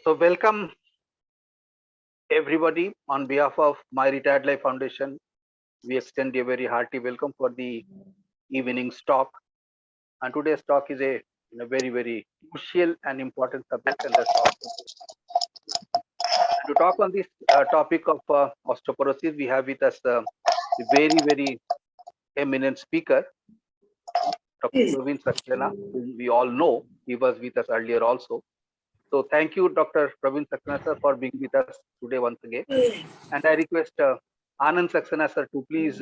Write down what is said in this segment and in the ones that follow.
So welcome everybody on behalf of My Retired Life Foundation. We extend a very hearty welcome for the evening's talk. And today's talk is a very crucial and important subject. And to talk on this topic of osteoporosis, we have with us a very eminent speaker, Dr. Praveen Saxena, whom we all know. He was with us earlier also. So thank you, Dr. Praveen Saxena sir, for being with us today once again. And I request Anand Saxena sir to please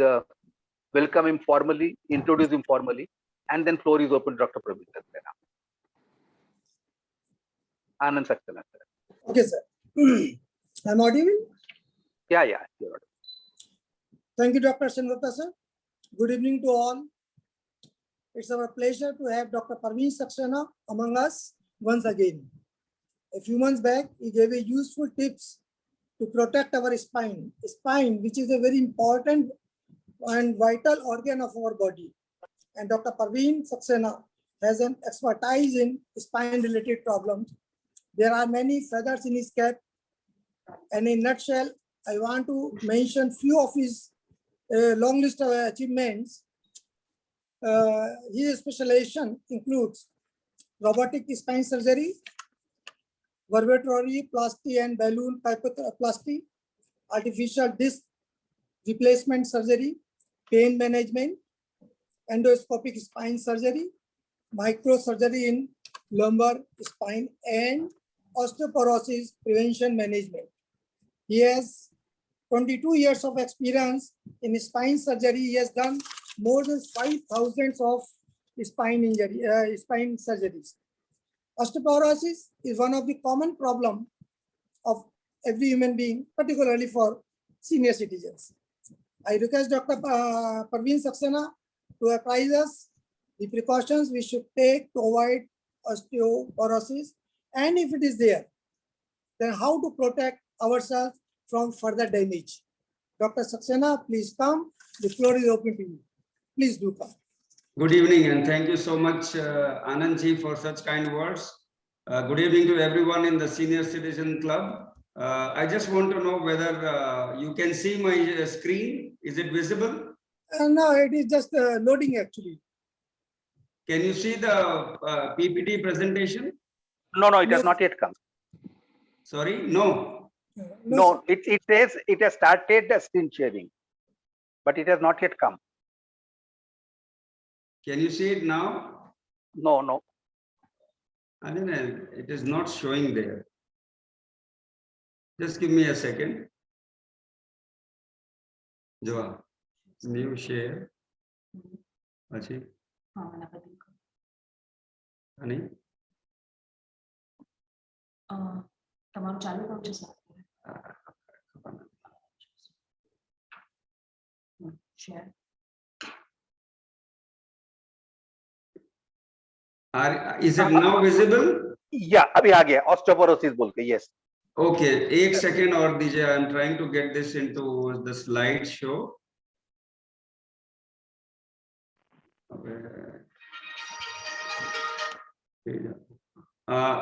welcome him formally, introduce him formally, and then floor is open to Dr. Praveen Saxena. Anand Saxena sir. Okay, sir. I'm audible? Yeah, you're audible. Thank you, Dr. Shenvata sir. Good evening to all. It's our pleasure to have Dr. Praveen Saxena among us once again. A few months back, he gave a useful tips to protect our spine. Spine, which is a very important and vital organ of our body. And Dr. Praveen Saxena has an expertise in spine-related problems. There are many feathers in his cap. And in a nutshell, I want to mention few of his long list of achievements. His specialization includes robotic spine surgery, vertebroplasty and balloon kyphoplasty, artificial disc replacement surgery, pain management, endoscopic spine surgery, microsurgery in lumbar spine, and osteoporosis prevention management. He has 22 years of experience in spine surgery. He has done more than 5,000 of spine surgeries. Osteoporosis is one of the common problems of every human being, particularly for senior citizens. I request Dr. Praveen Saxena to apprise us the precautions we should take to avoid osteoporosis, and if it is there, then how to protect ourselves from further damage. Dr. Saxena, please come. The floor is open to you. Please do come. Good evening, and thank you so much, Anandji, for such kind words. Good evening to everyone in the Senior Citizen Club. I just want to know whether you can see my screen. Is it visible? No, it is just loading actually. Can you see the PPT presentation? No, it has not yet come. Sorry, no. No, it says it has started the screen sharing, but it has not yet come. Can you see it now? No. I don't know, it is not showing there. Just give me a second. Joa, new share. Achi. Ani? તમારું ચાલુ કામ છે sir share Is it now visible? Yeah, अभी आ गया osteoporosis बोल के. Yes. Okay, एक second और दीजिए. I am trying to get this into the slide show.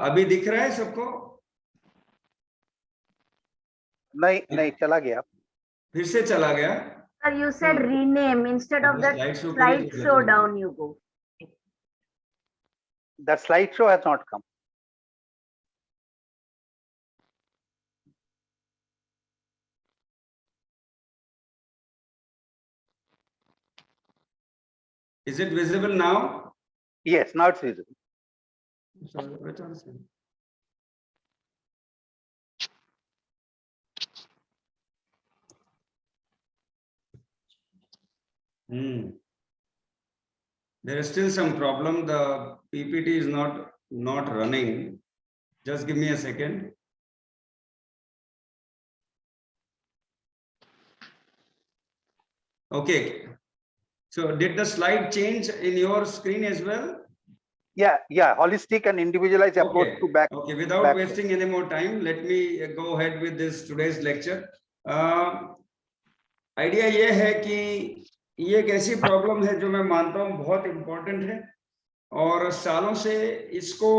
अभी दिख रहा है सबको? नहीं चला गया. फिर से चला गया? Sir, you said rename instead of that slideshow down you go. The slideshow has not come. Is it visible now? Yes, now it's visible. There is still some problem. The PPT is not running. Just give me a second. Okay. So did the slide change in your screen as well? Yeah. Holistic and individualized approach to back. Okay. Without wasting any more time, let me go ahead with this today's lecture. Idea ये है कि ये एक ऐसी problem है जो मैं मानता हूँ बहुत इम्पोर्टेंट है और सालों से इसको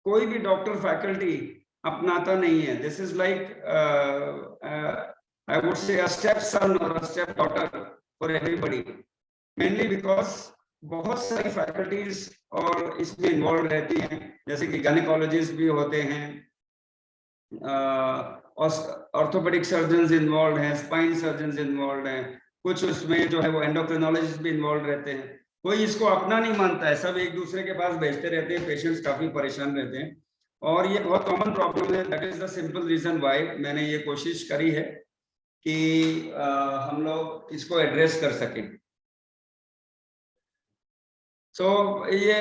कोई भी डॉक्टर फैकल्टी अपनाता नहीं है. This is like I would say a step son और a step daughter for everybody, mainly because बहुत सारी फैकल्टीज और इसमें इन्वॉल्व रहती हैं, जैसे कि गायनेकोलॉजिस्ट भी होते हैं, ऑर्थोपेडिक सर्जन्स इन्वॉल्व हैं, स्पाइन सर्जन्स इन्वॉल्व हैं, कुछ उसमें जो है वो एंडोक्रिनोलॉजिस्ट भी इन्वॉल्व रहते हैं. कोई इसको अपना नहीं मानता है, सब एक दूसरे के पास भेजते रहते हैं, पेशेंट्स काफी परेशान रहते हैं और ये बहुत कॉमन प्रॉब्लम है. That is the simple reason why मैंने ये कोशिश करी है कि हम लोग इसको एड्रेस कर सकें. सो ये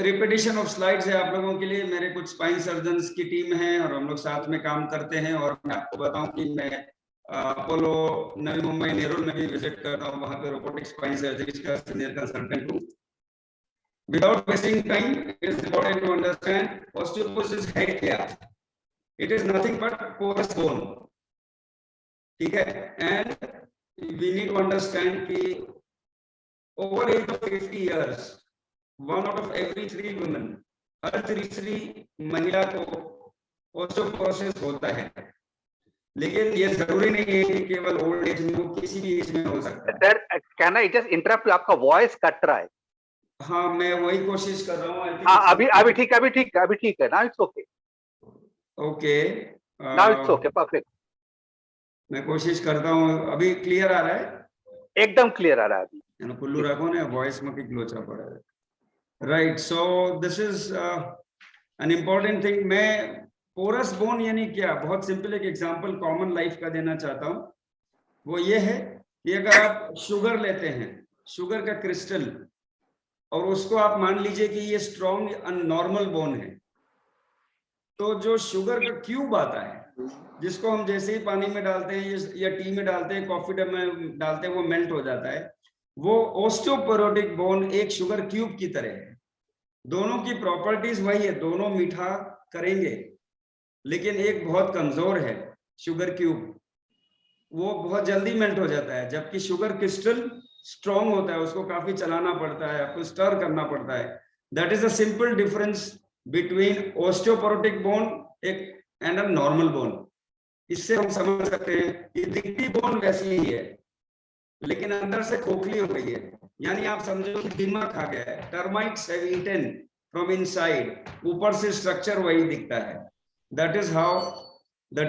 रिपीटिशन ऑफ स्लाइड्स है आप लोगों के लिए. मेरे कुछ स्पाइन सर्जन्स की टीम है और हम लोग साथ में काम करते हैं. और मैं आपको बताऊं कि मैं अपोलो नवी मुंबई नेहरू में भी विजिट करता हूं, वहां पे रोबोटिक स्पाइन सर्जरी का सीनियर कंसल्टेंट हूं. Without wasting time, it is important to understand osteoporosis है क्या. It is nothing but porous bone. ठीक है. And we need to understand कि over age of 50 years, 1 out of every 3 women, हर तीसरी महिला को ऑस्टियोपोरोसिस होता है. लेकिन ये जरूरी नहीं है कि केवल ओल्ड एज में हो, किसी भी एज में हो सकता है. Sir can I just interrupt, आपका वॉइस कट रहा है. हाँ, मैं वही कोशिश कर रहा हूँ. हाँ, अभी ठीक है. Now it's okay. Okay, now it's okay, perfect. मैं कोशिश करता हूँ. अभी क्लियर आ रहा है? एकदम क्लियर आ रहा है अभी. कुल्लू रखो ने वॉइस में की लोचा पड़ा है. Right. So this is an important thing. मैं पोरस बोन यानी क्या, बहुत सिंपल एक एग्जांपल कॉमन लाइफ का देना चाहता हूँ. वो ये है कि अगर आप शुगर लेते हैं, शुगर का क्रिस्टल, और उसको आप मान लीजिए कि ये स्ट्रॉन्ग नॉर्मल बोन है, तो जो शुगर का क्यूब आता है, जिसको हम जैसे ही पानी में डालते हैं या टी में डालते हैं, कॉफी में डालते हैं, वो मेल्ट हो जाता है. वो ऑस्टियोपोरोटिक बोन एक शुगर क्यूब की तरह है. दोनों की प्रॉपर्टीज वही है, दोनों मीठा करेंगे, लेकिन एक बहुत कमजोर है शुगर क्यूब, वो बहुत जल्दी मेल्ट हो जाता है, जबकि शुगर क्रिस्टल स्ट्रॉन्ग होता है, उसको काफी चलाना पड़ता है, आपको स्टर करना पड़ता है. That is a simple difference between osteoporotic bone and a normal bone. इससे हम समझ सकते हैं कि दिखती बोन वैसी ही है, लेकिन अंदर से खोखली हो गई है. यानी आप समझो कि दीमक खा गया है. Termites have eaten from inside. ऊपर से स्ट्रक्चर वही दिखता है. That is how the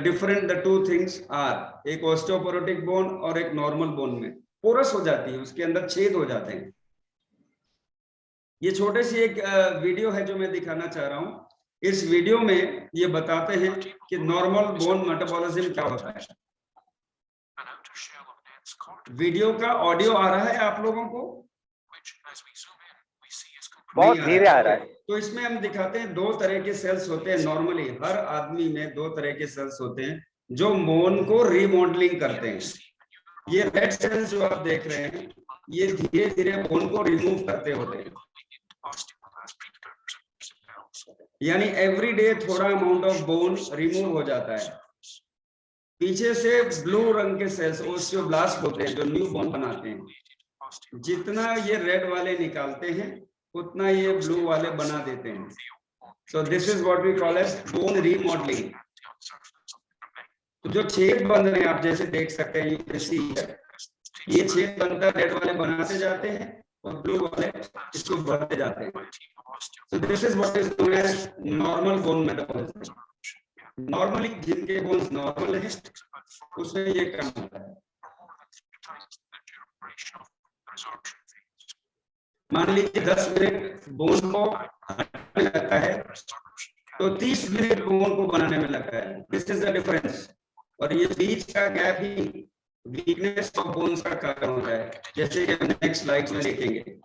two things are. एक ऑस्टियोपोरोटिक बोन और एक नॉर्मल बोन में पोरस हो जाती है, उसके अंदर छेद हो जाते हैं. ये छोटे सी एक वीडियो है जो मैं दिखाना चाह रहा हूं. इस वीडियो में ये बताते हैं कि नॉर्मल बोन मेटाबॉलिज्म क्या होता है. वीडियो का ऑडियो आ रहा है आप लोगों को? बहुत धीरे आ रहा है. तो इसमें हम दिखाते हैं 2 तरह के सेल्स होते हैं. नॉर्मली हर आदमी में 2 तरह के सेल्स होते हैं जो बोन को रीमॉडलिंग करते हैं. ये रेड सेल्स जो आप देख रहे हैं, ये धीरे धीरे बोन को रिमूव करते होते हैं. यानी एवरी डे थोड़ा अमाउंट ऑफ बोन रिमूव हो जाता है. पीछे से ब्लू रंग के सेल्स ओस्टियोब्लास्ट होते हैं जो न्यू बोन बनाते हैं. जितना ये रेड वाले निकालते हैं, उतना ये ब्लू वाले बना देते हैं. So this is what we call as bone remodelling. तो जो छेद बन रहे हैं आप जैसे देख सकते हैं, ये छेद बनकर रेड वाले बनाते जाते हैं और ब्लू वाले इसको बढ़ते जाते हैं. So this is what is known as normal bone metabolism. Normally जिनके बोन्स नॉर्मल है उसमें ये कम होता है. मान लीजिए 10 मिनट बोन को बनाने में लगता है, तो 30 मिनट बोन को बनाने में लगता है. This is the difference. और ये बीच का gap he weakness of bones का कारण होता है, जैसे कि हम नेक्स्ट स्लाइड में देखेंगे.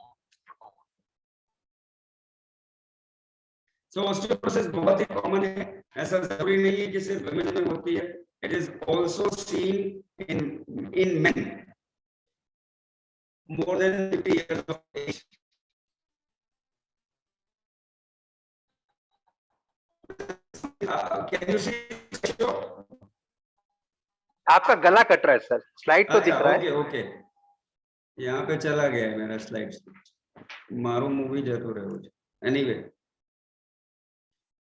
तो ऑस्टियोपोरोसिस बहुत ही कॉमन है. ऐसा जरूरी नहीं है कि सिर्फ वुमेन में होती है. It is also seen in main more than 50 years of age. Can you see? आपका गला कट रहा है सर. स्लाइड तो दिख रहा है. ओके. यहाँ पे चला गया है मेरा स्लाइड. मारो मूवी जरूर है. Anyway,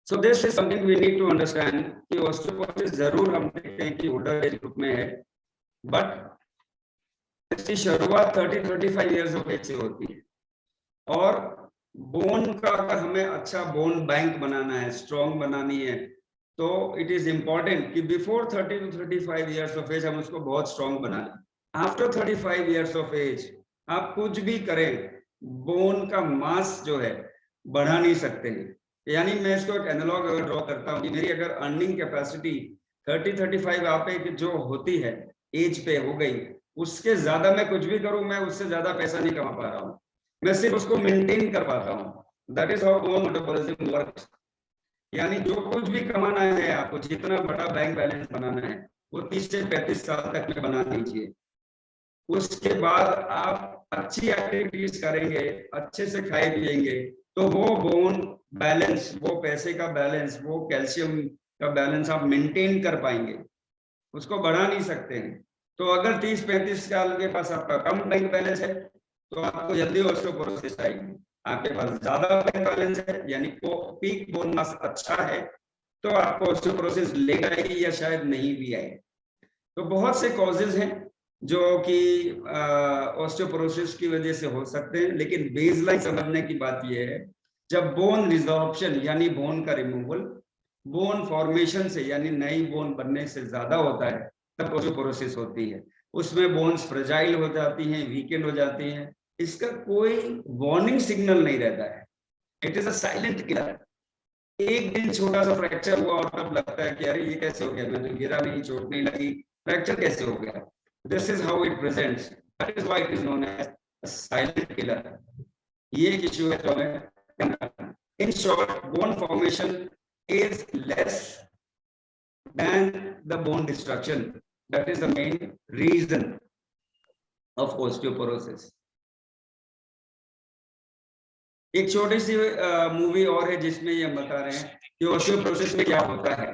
So this is something we need to understand कि osteoporosis जरूर हम देखते हैं कि older age group में है, but इसकी शुरुआत 30-35 years of age से होती है। और बोन का अगर हमें अच्छा बोन बैंक बनाना है, स्ट्रॉन्ग बनानी है, तो इट इज इम्पोर्टेंट कि before 30 to 35 years of age हम उसको बहुत स्ट्रॉन्ग बना लें। आफ्टर 35 years of age आप कुछ भी करें, बोन का मास जो है बढ़ा नहीं सकते हैं। यानी मैं इसको एक एनालॉग अगर ड्रॉ करता हूँ कि मेरी अगर अर्निंग कैपेसिटी 30-35 आप जो होती है एज पे हो गई, उसके ज्यादा मैं कुछ भी करूं, मैं उससे ज्यादा पैसा नहीं कमा पा रहा हूँ, मैं सिर्फ उसको मेंटेन कर पाता हूँ। That is how bone metabolism works. यानी जो कुछ भी कमाना है आपको, जितना बड़ा बैंक बैलेंस बनाना है, वो 30 से 35 साल तक में बना दीजिए। उसके बाद आप अच्छी एक्टिविटीज करेंगे, अच्छे से खाए पिएंगे, तो वो बोन बैलेंस, वो पैसे का बैलेंस, वो कैल्शियम का बैलेंस आप मेंटेन कर पाएंगे, उसको बढ़ा नहीं सकते हैं। तो अगर 30-35 साल के पास आपका कम बैंक बैलेंस है, तो आपको जल्दी ऑस्टियोपोरोसिस आएगी। आपके पास ज्यादा बैंक बैलेंस है, यानी पीक बोन मास अच्छा है, तो आपको ऑस्टियोपोरोसिस लेकर आएगी या शायद नहीं भी आए। तो बहुत से कॉजेज हैं जो कि ऑस्टियोपोरोसिस की वजह से हो सकते हैं, लेकिन बेसलाइन समझने की बात यह है, जब बोन रिजॉर्प्शन यानी बोन का रिमूवल बोन फॉर्मेशन से यानी नई बोन बनने से ज्यादा होता है, तब ऑस्टियोपोरोसिस होती है। उसमें बोन्स फ्रेजाइल हो जाती हैं, वीकेंड हो जाती हैं, इसका कोई वार्निंग सिग्नल नहीं रहता है। It is a silent killer. एक दिन छोटा सा फ्रैक्चर हुआ और तब लगता है कि अरे ये कैसे हो गया, मैं तो गिरा नहीं, चोट नहीं लगी, फ्रैक्चर कैसे हो गया। This is how it presents, that is why it is known as a silent killer. ये एक इशू है जो है। In short, bone formation is less than the bone destruction. That is the main reason of osteoporosis. एक छोटी सी movie और है जिसमें ये हम बता रहे हैं कि ऑस्टियोपोरोसिस में क्या होता है,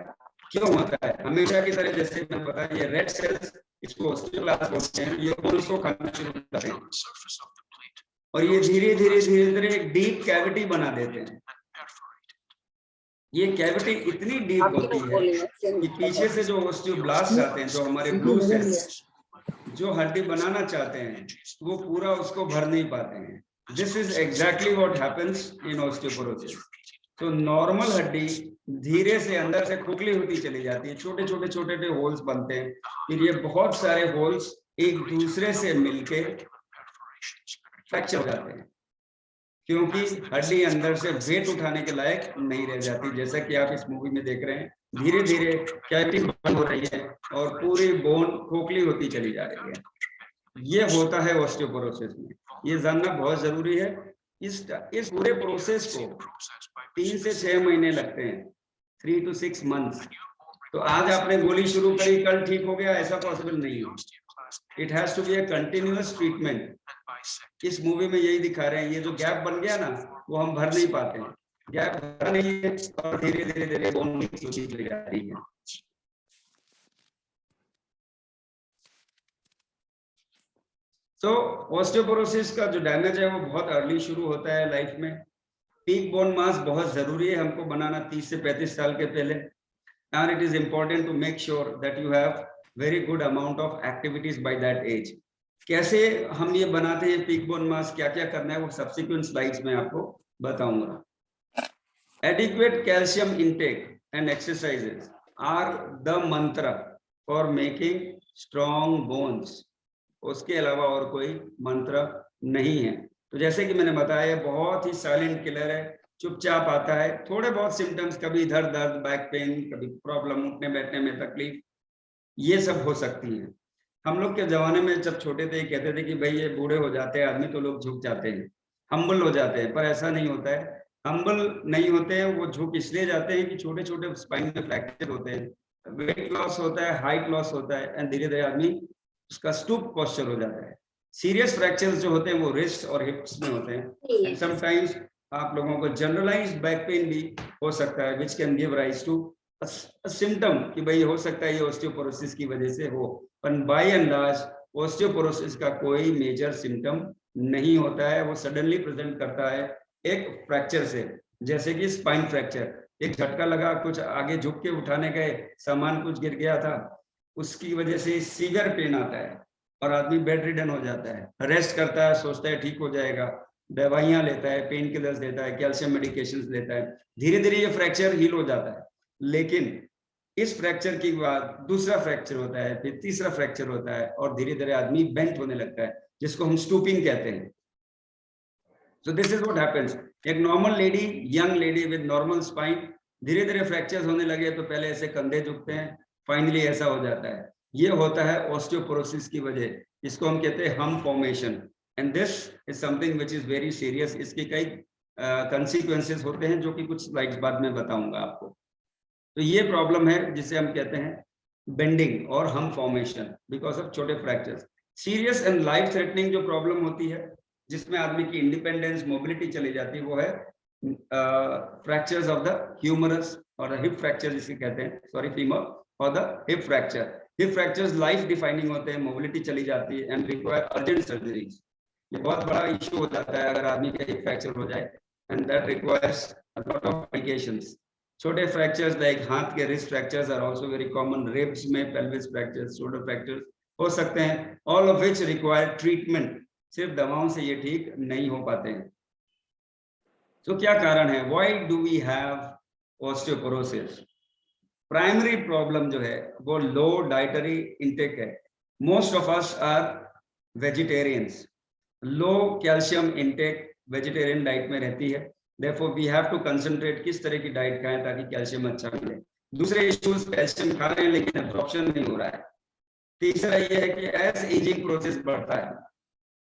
क्यों होता है। हमेशा की तरह जैसे मैं बताया, ये रेड सेल्स, इसको ऑस्टियोब्लास्ट बोलते हैं, ये बोन्स को खाना शुरू करते हैं और ये धीरे धीरे एक डीप कैविटी बना देते हैं। ये कैविटी इतनी डीप होती है कि पीछे से जो ऑस्टियोब्लास्ट आते हैं, जो हमारे ब्लू सेल्स जो हड्डी बनाना चाहते हैं, वो पूरा उसको भर नहीं पाते हैं। This is exactly what happens in osteoporosis. तो नॉर्मल हड्डी धीरे से अंदर से खोखली होती चली जाती है, छोटे छोटे होल्स बनते हैं, फिर ये बहुत सारे होल्स एक दूसरे से मिलके फ्रैक्चर हो जाते हैं, क्योंकि हड्डी अंदर से वेट उठाने के लायक नहीं रह जाती। जैसा कि आप इस मूवी में देख रहे हैं, धीरे धीरे कैविटी बंद हो रही है और पूरी बोन खोखली होती चली जा रही है। ये होता है ऑस्टियोपोरोसिस में, ये जानना बहुत जरूरी है। इस पूरे प्रोसेस को 3 से 6 महीने लगते हैं, 3 to 6 months। तो आज आपने गोली शुरू करी, कल ठीक हो गया, ऐसा पॉसिबल नहीं है। It has to be a continuous treatment. इस मूवी में यही दिखा रहे हैं, ये जो गैप बन गया ना, वो हम भर नहीं पाते हैं, गैप भर नहीं है और धीरे धीरे बोन चली जा रही है। तो ऑस्टियोपोरोसिस का जो डैमेज है वो बहुत अर्ली शुरू होता है लाइफ में। पीक बोन मास बहुत जरूरी है हमको बनाना 30 से 35 साल के पहले, and it is important to make sure that you have very good amount of activities by that age. कैसे हम ये बनाते हैं पीक बोन मास, क्या क्या करना है, वो सब्सिक्वेंट स्लाइड्स में आपको बताऊंगा। Adequate calcium intake and exercises are the mantra for making strong bones. उसके अलावा और कोई मंत्र नहीं है। तो जैसे कि मैंने बताया, बहुत ही साइलेंट किलर है, चुपचाप आता है, थोड़े बहुत सिम्टम्स, कभी इधर दर्द, बैक पेन, कभी प्रॉब्लम उठने बैठने में तकलीफ, ये सब हो सकती है। हम लोग के जमाने में जब छोटे थे कहते थे कि भाई ये बूढ़े हो जाते हैं आदमी तो लोग झुक जाते हैं, हम्बल हो जाते हैं, पर ऐसा नहीं होता है। हम्बल नहीं होते हैं, वो झुक इसलिए जाते हैं कि छोटे छोटे स्पाइन में फ्रैक्चर होते हैं, वेट लॉस होता है, हाइट लॉस होता है, एंड धीरे धीरे आदमी उसका स्टूप पोस्चर हो जाता है। सीरियस फ्रैक्चर्स जो होते हैं वो रिस्ट और हिप्स में होते हैं। समटाइम्स आप लोगों को जनरलाइज्ड बैक पेन भी हो सकता है, which can give rise to symptom कि भाई हो सकता है ये ऑस्टियोपोरोसिस की वजह से हो। पर बाय एंड लार्ज ऑस्टियोपोरोसिस का कोई मेजर सिम्टम नहीं होता है, वो सडनली प्रेजेंट करता है एक फ्रैक्चर से, जैसे कि स्पाइन फ्रैक्चर। एक झटका लगा, कुछ आगे झुक के उठाने गए, सामान कुछ गिर गया था, उसकी वजह से सीवियर पेन आता है और आदमी बेड रिडन हो जाता है, रेस्ट करता है, सोचता है ठीक हो जाएगा, दवाइयां लेता है, पेन किलर्स लेता है, कैल्शियम मेडिकेशंस लेता है, धीरे धीरे ये फ्रैक्चर हील हो जाता है। लेकिन इस फ्रैक्चर के बाद दूसरा फ्रैक्चर होता है, फिर तीसरा फ्रैक्चर होता है और धीरे धीरे आदमी बेंट होने लगता है, जिसको हम स्टूपिंग कहते हैं। So this is what happens. एक normal lady, young lady with normal spine, धीरे धीरे फ्रैक्चर्स होने लगे तो पहले ऐसे कंधे झुकते हैं, फाइनली ऐसा हो जाता है। ये होता है ऑस्टियोपोरोसिस की वजह, इसको हम कहते हैं हम formation, and this is something which is very serious. इसके कई कंसीक्वेंसेस होते हैं जो कि कुछ स्लाइड्स बाद में बताऊंगा आपको। तो ये प्रॉब्लम है जिसे हम कहते हैं बेंडिंग और हम फॉर्मेशन बिकॉज ऑफ छोटे fractures. Serious and life threatening जो प्रॉब्लम होती है जिसमें आदमी की इंडिपेंडेंस, मोबिलिटी चली जाती है, वो है फ्रैक्चर्स ऑफ द ह्यूमरस और हिप फ्रैक्चर जिसे कहते हैं, सॉरी फीमर, और the hip fracture. Hip fractures life defining होते हैं, मोबिलिटी चली जाती है एंड रिक्वायर अर्जेंट सर्जरीज। ये बहुत बड़ा इश्यू हो जाता है अगर आदमी का हिप फ्रैक्चर हो जाए, and that requires a lot of medications. छोटे फ्रैक्चर्स लाइक हाथ के wrist fractures are also very common, ribs में पेल्विस फ्रैक्चर्स, शोल्डर फ्रैक्चर्स हो सकते हैं, all of which require treatment. सिर्फ दवाओं से ये ठीक नहीं हो पाते हैं। तो क्या कारण है, why do we have osteoporosis? Primary problem जो है वो लो डाइटरी इंटेक है। Most of us are vegetarians, low calcium intake vegetarian diet में रहती है, therefore we have to concentrate किस तरह की डाइट खाएं ताकि कैल्शियम अच्छा मिले। दूसरे इश्यूज, कैल्शियम खा रहे हैं लेकिन एब्जॉर्प्शन नहीं हो रहा है। तीसरा ये है कि एज एजिंग प्रोसेस बढ़ता है,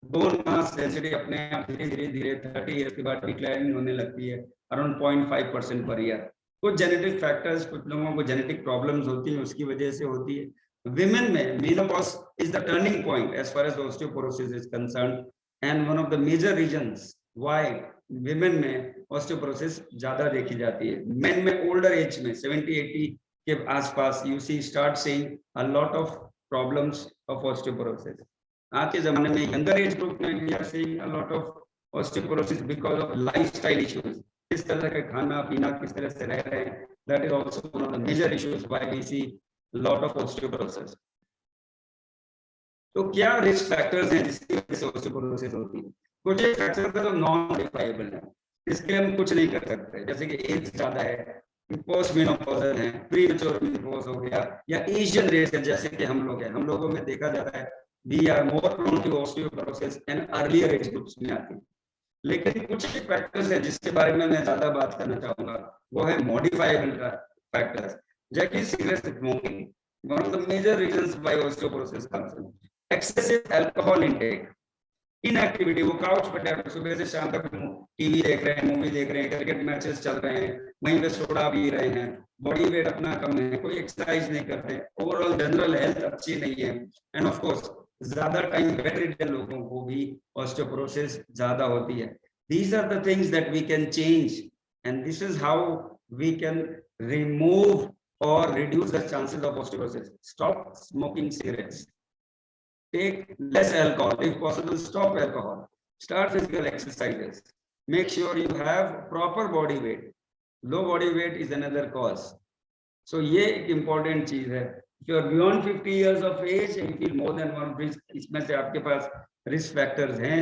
बोन मास डेंसिटी अपने आप धीरे धीरे 30 ईयर्स के बाद डिक्लाइन होने लगती है, अराउंड 0.5% पर ईयर। कुछ जेनेटिक फैक्टर्स, कुछ लोगों को जेनेटिक प्रॉब्लम्स होती हैं, उसकी वजह से होती है। विमेन में menopause is the turning point as far as osteoporosis is concerned, and one of the major reasons why women में ऑस्टियोपोरोसिस ज्यादा देखी जाती है। मेन में ओल्डर एज में 70-80 के आसपास you see start seeing a lot of problems of osteoporosis. आज के जमाने में यंगर एज ग्रुप में we are seeing a lot of osteoporosis because of lifestyle issues. किस तरह का खाना पीना, किस तरह से रह रहे हैं, that is also one of the major issues why we see lot of osteoporosis. तो क्या रिस्क फैक्टर्स हैं जिसकी वजह से ऑस्टियोपोरोसिस होती है? कुछ फैक्टर का तो नॉन मॉडिफाइबल है, इसके लिए हम कुछ नहीं कर सकते, जैसे कि एज ज्यादा है, पोस्ट मेनोपॉजल है, प्रीमेच्योर मेनोपॉज हो गया, या एशियन रेस है जैसे कि हम लोग हैं, हम लोगों में देखा जाता है we are more prone to osteoporosis and earlier age groups में आती है। लेकिन कुछ फैक्टर्स है जिसके बारे में मैं ज्यादा बात करना चाहूंगा, वो है मॉडिफाइबल फैक्टर्स, जैसे cigarette smoking, one of the major reasons why osteoporosis comes in. Excessive alcohol intake, inactivity, वो काउच पे बैठे सुबह से शाम तक टीवी देख रहे हैं, मूवी देख रहे हैं, क्रिकेट मैचेस चल रहे हैं, वहीं पे सोडा पी रहे हैं, बॉडी वेट अपना कम है, कोई एक्सरसाइज नहीं करते, ओवरऑल जनरल हेल्थ अच्छी नहीं है, एंड ऑफ कोर्स ज्यादा टाइम बेड रिडन लोगों को भी ऑस्टियोपोरोसिस ज्यादा होती है। These are the things that we can change, and this is how we can remove or reduce the chances of osteoporosis. Stop smoking cigarettes. Take less alcohol, if possible. Stop alcohol. Start physical exercises. Make sure you have proper body weight. Low body weight is another cause. So ये एक important चीज है। If you are beyond 50 years of age and you feel more than one risk, इसमें से आपके पास risk factors हैं,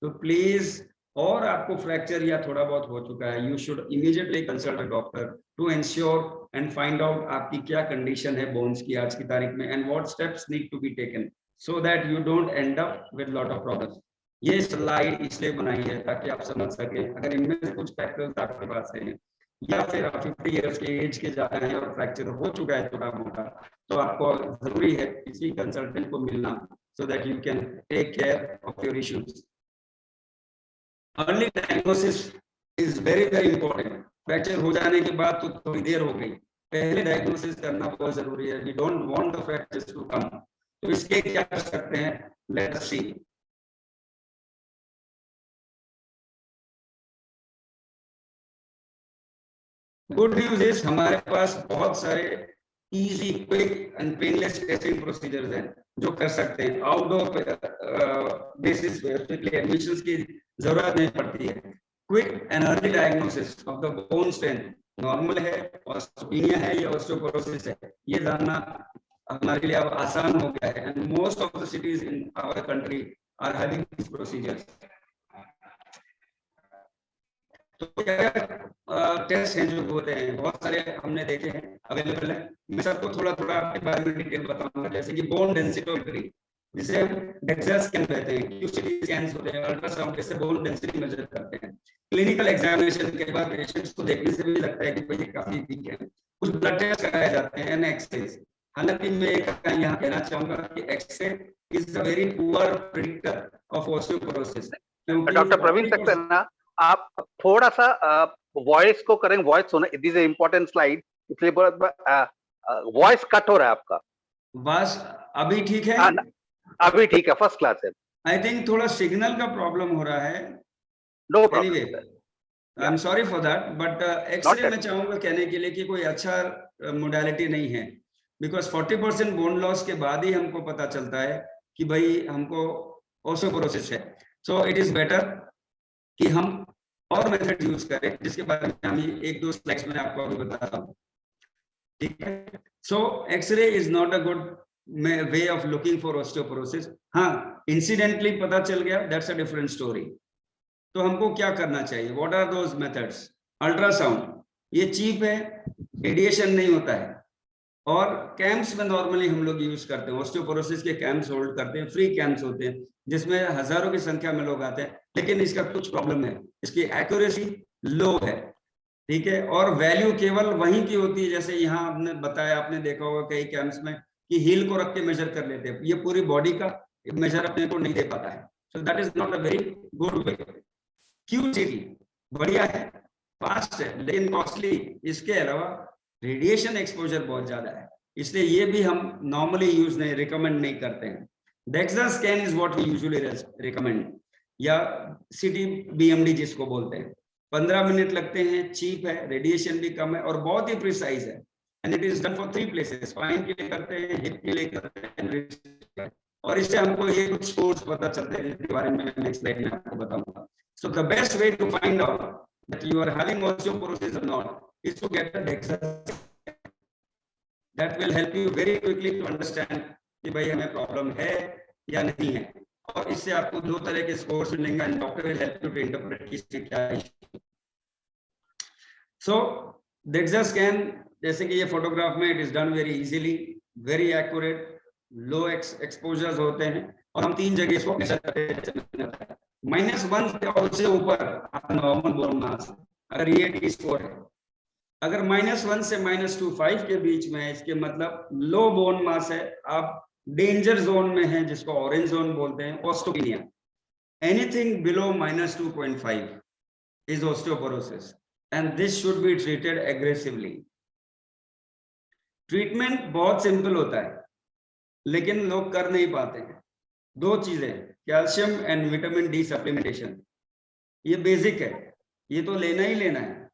तो please, और आपको फ्रैक्चर या थोड़ा बहुत हो चुका है, you should immediately consult a doctor to ensure and find out आपकी क्या condition है bones की आज की तारीख में, and what steps need to be taken so that you don't end up with lot of problems. ये स्लाइड इसलिए बनाई है ताकि आप समझ सके, अगर इनमें से कुछ फैक्टर्स आपके पास हैं या फिर आप 50 इयर्स के एज के ज्यादा हैं और फ्रैक्चर हो चुका है थोड़ा मोटा, तो आपको जरूरी है किसी कंसल्टेंट को मिलना so that you can take care of your issues. Early diagnosis is very very important. Fracture हो जाने के बाद तो थोड़ी देर हो गई, पहले डायग्नोसिस करना बहुत जरूरी है। We don't want the fractures to come. तो इसके क्या कर सकते हैं? Let us see. Good news is हमारे पास बहुत सारे easy, quick and painless testing procedures हैं जो कर सकते हैं। आउटडोर बेसिस पे एडमिशंस की जरूरत नहीं पड़ती है। Quick and early diagnosis of the bone strength normal है, ऑस्टियोपेनिया है या ऑस्टियोपोरोसिस है, ये जानना हमारे लिए अब आसान हो गया है। And most of the cities in our country are having this procedures. तो क्या टेस्ट हैं जो होते हैं, बहुत सारे हमने देखे हैं, अवेलेबल है। मैं सबको थोड़ा थोड़ा आपके बारे में डिटेल बताऊंगा, जैसे कि बोन डेंसिटोमेट्री, जिसे डेक्सा स्कैन कहते हैं, क्यूसीटी स्कैन्स होते हैं, अल्ट्रासाउंड से बोन डेंसिटी मेजर करते हैं। क्लिनिकल एग्जामिनेशन के बाद पेशेंट्स को देखने से भी लगता है कि भाई ये काफी वीक है, कुछ ब्लड टेस्ट कराए जाते हैं एंड एक्सरेज। हालांकि मैं यहाँ कहना चाहूंगा कि x-ray is a very poor predictor of osteoporosis. Doctor Praveen Saxena, आप थोड़ा सा वॉइस को करें, वॉइस होना, दिस इज इंपॉर्टेंट स्लाइड, इसलिए वॉइस कट हो रहा है आपका। बस अभी ठीक है? अभी ठीक है, फर्स्ट क्लास है। आई थिंक थोड़ा सिग्नल का प्रॉब्लम हो रहा है। No anyway, problem. I am sorry for that, but x-ray में चाहूंगा कहने के लिए कि कोई अच्छा मोडालिटी नहीं है, बिकॉज 40% बोन लॉस के बाद ही हमको पता चलता है कि भाई हमको ऑस्टियोपोरोसिस है। सो इट इज बेटर कि हम और मेथड यूज करें, जिसके बारे में हम एक दो स्लाइड्स में आपको अभी बताता हूँ, ठीक है। So x-ray is not a good way of looking for osteoporosis. हाँ, इंसिडेंटली पता चल गया, दैट्स अ डिफरेंट स्टोरी। तो हमको क्या करना चाहिए? What are those methods? Ultrasound, ये चीप है, रेडिएशन नहीं होता है, और कैंप्स में नॉर्मली हम लोग यूज करते हैं, ऑस्टियोपोरोसिस के कैंप्स होल्ड करते हैं, फ्री कैंप्स होते हैं जिसमें हजारों की संख्या में लोग आते हैं। लेकिन इसका कुछ प्रॉब्लम है, इसकी एक्यूरेसी लो है, ठीक है, और वैल्यू केवल वहीं की होती है, जैसे यहाँ आपने बताया, आपने देखा होगा कई कैंप्स में कि हील को रख के मेजर कर लेते हैं, ये पूरी बॉडी का मेजर अपने को नहीं दे पाता है। So that is not a very good way. QCT बढ़िया है, फास्ट है, लेकिन कॉस्टली। इसके अलावा रेडिएशन एक्सपोजर बहुत ज्यादा है, इसलिए ये भी हम नॉर्मली यूज नहीं, रिकमेंड नहीं करते हैं। DEXA scan is what we usually recommend, या सिटी बीएमडी जिसको बोलते हैं। 15 मिनट लगते हैं, चीप है, रेडिएशन भी कम है और बहुत ही प्रिसाइज है। And it is done for 3 places, spine के लिए करते हैं, हिप के लिए करते हैं, और इससे हमको ये कुछ स्कोर्स पता चलते हैं जिसके बारे में मैं नेक्स्ट स्लाइड में आपको बताऊंगा। So the best way to find out that you are having osteoporosis और not is to get the DEXA. That will help you very quickly to understand कि भाई हमें प्रॉब्लम है या नहीं है, और इससे आपको 2 तरह के स्कोर्स मिलेंगे and doctor will help you to interpret इससे क्या है। सो डेक्सा स्कैन, जैसे कि ये फोटोग्राफ में, it is done very easily, very accurate, low exposures होते हैं, और हम 3 जगह इसको मेजर करते हैं। -1 और उससे ऊपर नॉर्मल बोन मास, अगर ये टी स्कोर है, अगर -1 से -25 के बीच में है, इसके मतलब लो बोन मास है, आप डेंजर जोन में है, जिसको ऑरेंज जोन बोलते हैं, osteopenia. Anything below -2.5 is osteoporosis and this should be treated aggressively. Treatment बहुत सिंपल होता है, लेकिन लोग कर नहीं पाते हैं। 2 चीजें, calcium and vitamin D supplementation, ये बेसिक है, ये तो लेना ही लेना है।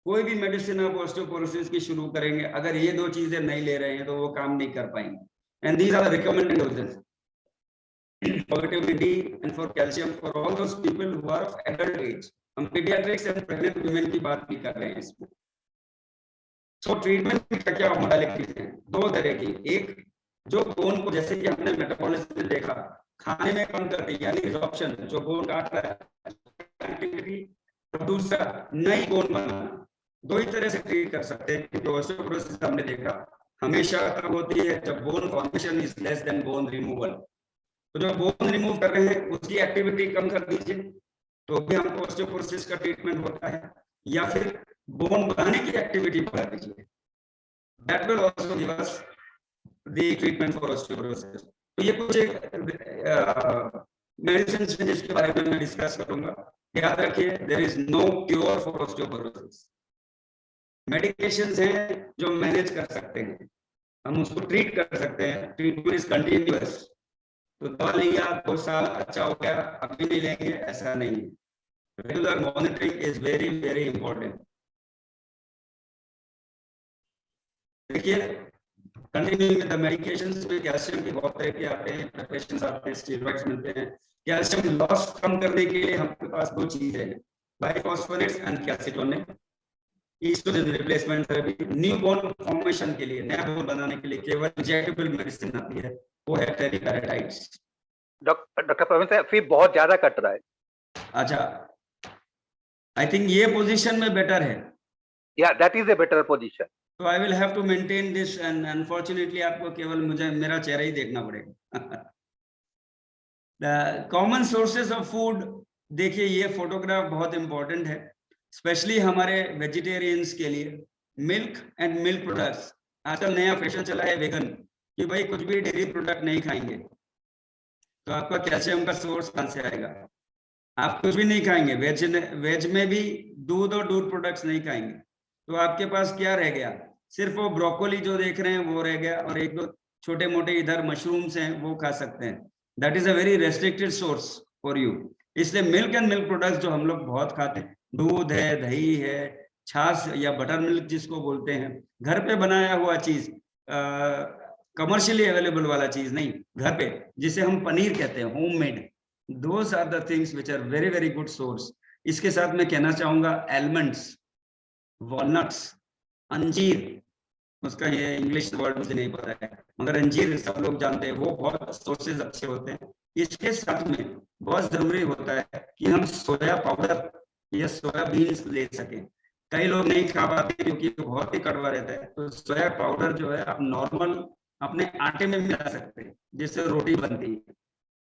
कोई भी मेडिसिन आप ऑस्टियोपोरोसिस की शुरू करेंगे, अगर ये 2 चीजें नहीं ले रहे हैं तो वो काम नहीं कर पाएंगे। And these are the recommended doses for vitamin D and for calcium for all those people who are of adult age. हम pediatrics and pregnant women की बात भी कर रहे हैं इसमें। So treatment की क्या modalities हैं? 2 तरह की, एक जो बोन को, जैसे कि हमने मेटाबॉलिज्म में देखा, खाने में कम करते हैं, यानी रिजॉर्प्शन, जो बोन काट रहा है एक्टिविटी, और दूसरा नई बोन बनाना। 2 ही तरह से ट्रीट कर सकते हैं, क्योंकि ऑस्टियोपोरोसिस हमने देखा हमेशा तब होती है जब bone formation is less than bone removal. तो जो बोन रिमूव कर रहे हैं उसकी एक्टिविटी कम कर दीजिए, तो भी हमको ऑस्टियोपोरोसिस का ट्रीटमेंट होता है, या फिर बोन बनाने की एक्टिविटी बढ़ा दीजिए, that will also give us the treatment for osteoporosis. तो ये कुछ मेडिसिन है जिसके बारे में मैं डिस्कस करूंगा। याद रखिए, there is no cure for osteoporosis. Medications हैं जो मैनेज कर सकते हैं, हम उसको ट्रीट कर सकते हैं, ट्रीटमेंट इज कंटिन्यूअस। तो दवा लिया 2 साल, अच्छा हो गया, अभी नहीं लेंगे, ऐसा नहीं है। Regular monitoring is very very important. देखिए, कंटिन्यूइंग विद द मेडिकेशंस में कैल्शियम के बहुत तरह के आते हैं, प्रिपरेशंस आते हैं, स्टेरॉइड्स मिलते हैं। कैल्शियम लॉस कम करने के लिए हमारे पास 2 चीजें हैं, bisphosphonates and calcitonin. Estrogen replacement therapy, new bone formation के लिए, नया बोन बनाने के लिए केवल इंजेक्टेबल मेडिसिन आती है, वो है टेरिपेराटाइड्स। डॉक्टर प्रवीण साहब फी बहुत ज्यादा कट रहा है। अच्छा, आई थिंक ये पोजीशन में बेटर है, या that is a better position. तो I will have to maintain this, and unfortunately आपको केवल मुझे मेरा चेहरा ही देखना पड़ेगा। The common sources of food, देखिए ये फोटोग्राफ बहुत इंपॉर्टेंट है, स्पेशली हमारे वेजिटेरियंस के लिए। मिल्क एंड मिल्क प्रोडक्ट्स, आजकल नया फैशन चला है वेगन, कि भाई कुछ भी डेयरी प्रोडक्ट नहीं खाएंगे, तो आपका कैल्शियम का सोर्स कहां से आएगा? आप कुछ भी नहीं खाएंगे, वेज में भी दूध और दूध प्रोडक्ट्स नहीं खाएंगे, तो आपके पास क्या रह गया? सिर्फ वो ब्रोकोली जो देख रहे हैं वो रह गया, और एक दो छोटे मोटे इधर मशरूम्स हैं वो खा सकते हैं। That is a very restricted source for you. इसलिए मिल्क एंड मिल्क प्रोडक्ट्स जो हम लोग बहुत खाते हैं, दूध है, दही है, छाछ या बटर मिल्क जिसको बोलते हैं, घर पे बनाया हुआ चीज, कमर्शियली अवेलेबल वाला चीज नहीं, घर पे जिसे हम पनीर कहते हैं, homemade, those are the things which are very very good source. इसके साथ मैं कहना चाहूंगा एलमंड्स, वॉलनट्स, अंजीर, उसका ये इंग्लिश वर्ड मुझे नहीं पता है, मगर अंजीर सब लोग जानते हैं, वो बहुत सोर्सेज अच्छे होते हैं। इसके साथ में बहुत जरूरी होता है कि हम सोया पाउडर या सोया बीन्स ले सकें। कई लोग नहीं खा पाते क्योंकि बहुत ही कड़वा रहता है, तो सोया पाउडर जो है आप नॉर्मल अपने आटे में मिला सकते हैं, जिससे रोटी बनती है।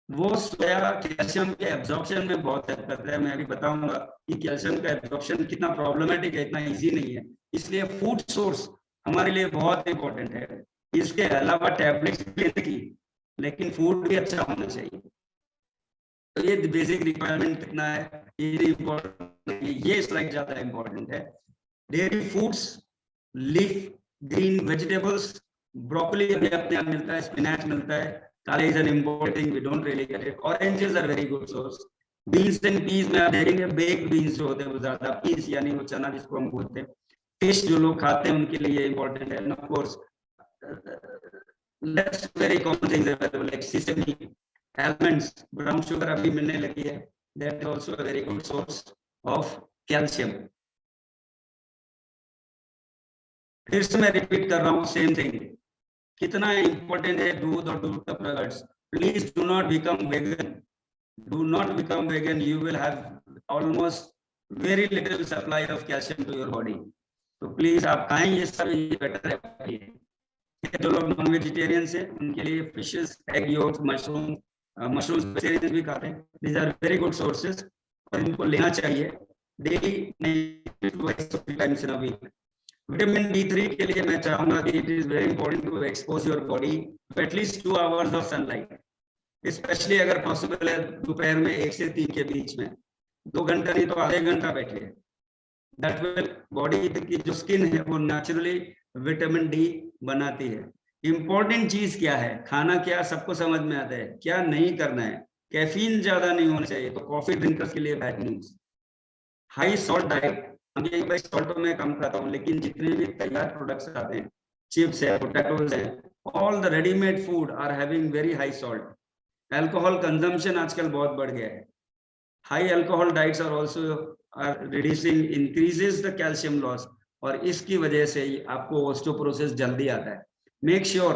वो सोया कैल्शियम के एब्जॉर्प्शन में बहुत हेल्प करता है। मैं अभी बताऊंगा कि कैल्शियम का एब्जॉर्प्शन कितना प्रॉब्लमेटिक है, इतना इजी नहीं है, इसलिए फूड सोर्स हमारे लिए बहुत इंपॉर्टेंट है। इसके अलावा टैबलेट्स लेने की, लेकिन फूड भी अच्छा होना चाहिए। तो ये बेसिक रिक्वायरमेंट कितना है, ये इम्पोर्टेंट, ये स्लाइड ज्यादा इंपॉर्टेंट है। Dairy foods, leaf green vegetables, broccoli अभी अपने आप मिलता है, स्पिनच मिलता है, kale is an important thing, we don't really get it. Oranges are very good source. Beans and peas में आप देखेंगे बेक्ड बीन्स जो होते हैं वो ज्यादा, पीस यानी वो चना जिसको हम बोलते हैं, फिश जो लोग खाते हैं उनके लिए इंपॉर्टेंट है। Of course let's very common things available like sesame, almonds, brown sugar अभी मिलने लगी है, that is also a very good source of calcium. फिर से मैं रिपीट कर रहा हूँ सेम थिंग, कितना इंपॉर्टेंट है दूध और दूध का products. Please do not become vegan, do not become vegan, you will have almost very little supply of calcium to your body. तो प्लीज आप खाएं ये सब, ये बेटर है। जो लोग नॉन वेजिटेरियन है उनके लिए fishes, egg yolks, mushroom vegetarian भी खाते हैं, these are very good sources और इनको लेना चाहिए daily, times in a week. Vitamin D3 के लिए मैं चाहूंगा कि it is very important to expose your body to at least 2 hours of sunlight, specially अगर पॉसिबल है दोपहर में 1 से 3 के बीच में, 2 घंटा नहीं तो आधे घंटा बैठिए। दैट विल बॉडी की जो स्किन है वो नेचुरली विटामिन D बनाती है। इंपॉर्टेंट चीज क्या है, खाना क्या सबको समझ में आता है, क्या नहीं करना है। कैफीन ज्यादा नहीं होना चाहिए, तो कॉफी ड्रिंकर्स के लिए bad news. High salt diet, भाई सॉल्ट तो मैं कम खाता हूँ, लेकिन जितने भी तैयार प्रोडक्ट्स आते हैं, चिप्स है, पोटैटोज है, all the readymade food are having very high salt. Alcohol consumption आजकल बहुत बढ़ गया है। High alcohol diets are also reducing, increases the calcium loss, और इसकी वजह से ही आपको ऑस्टियोपोरोसिस जल्दी आता है। मेक श्योर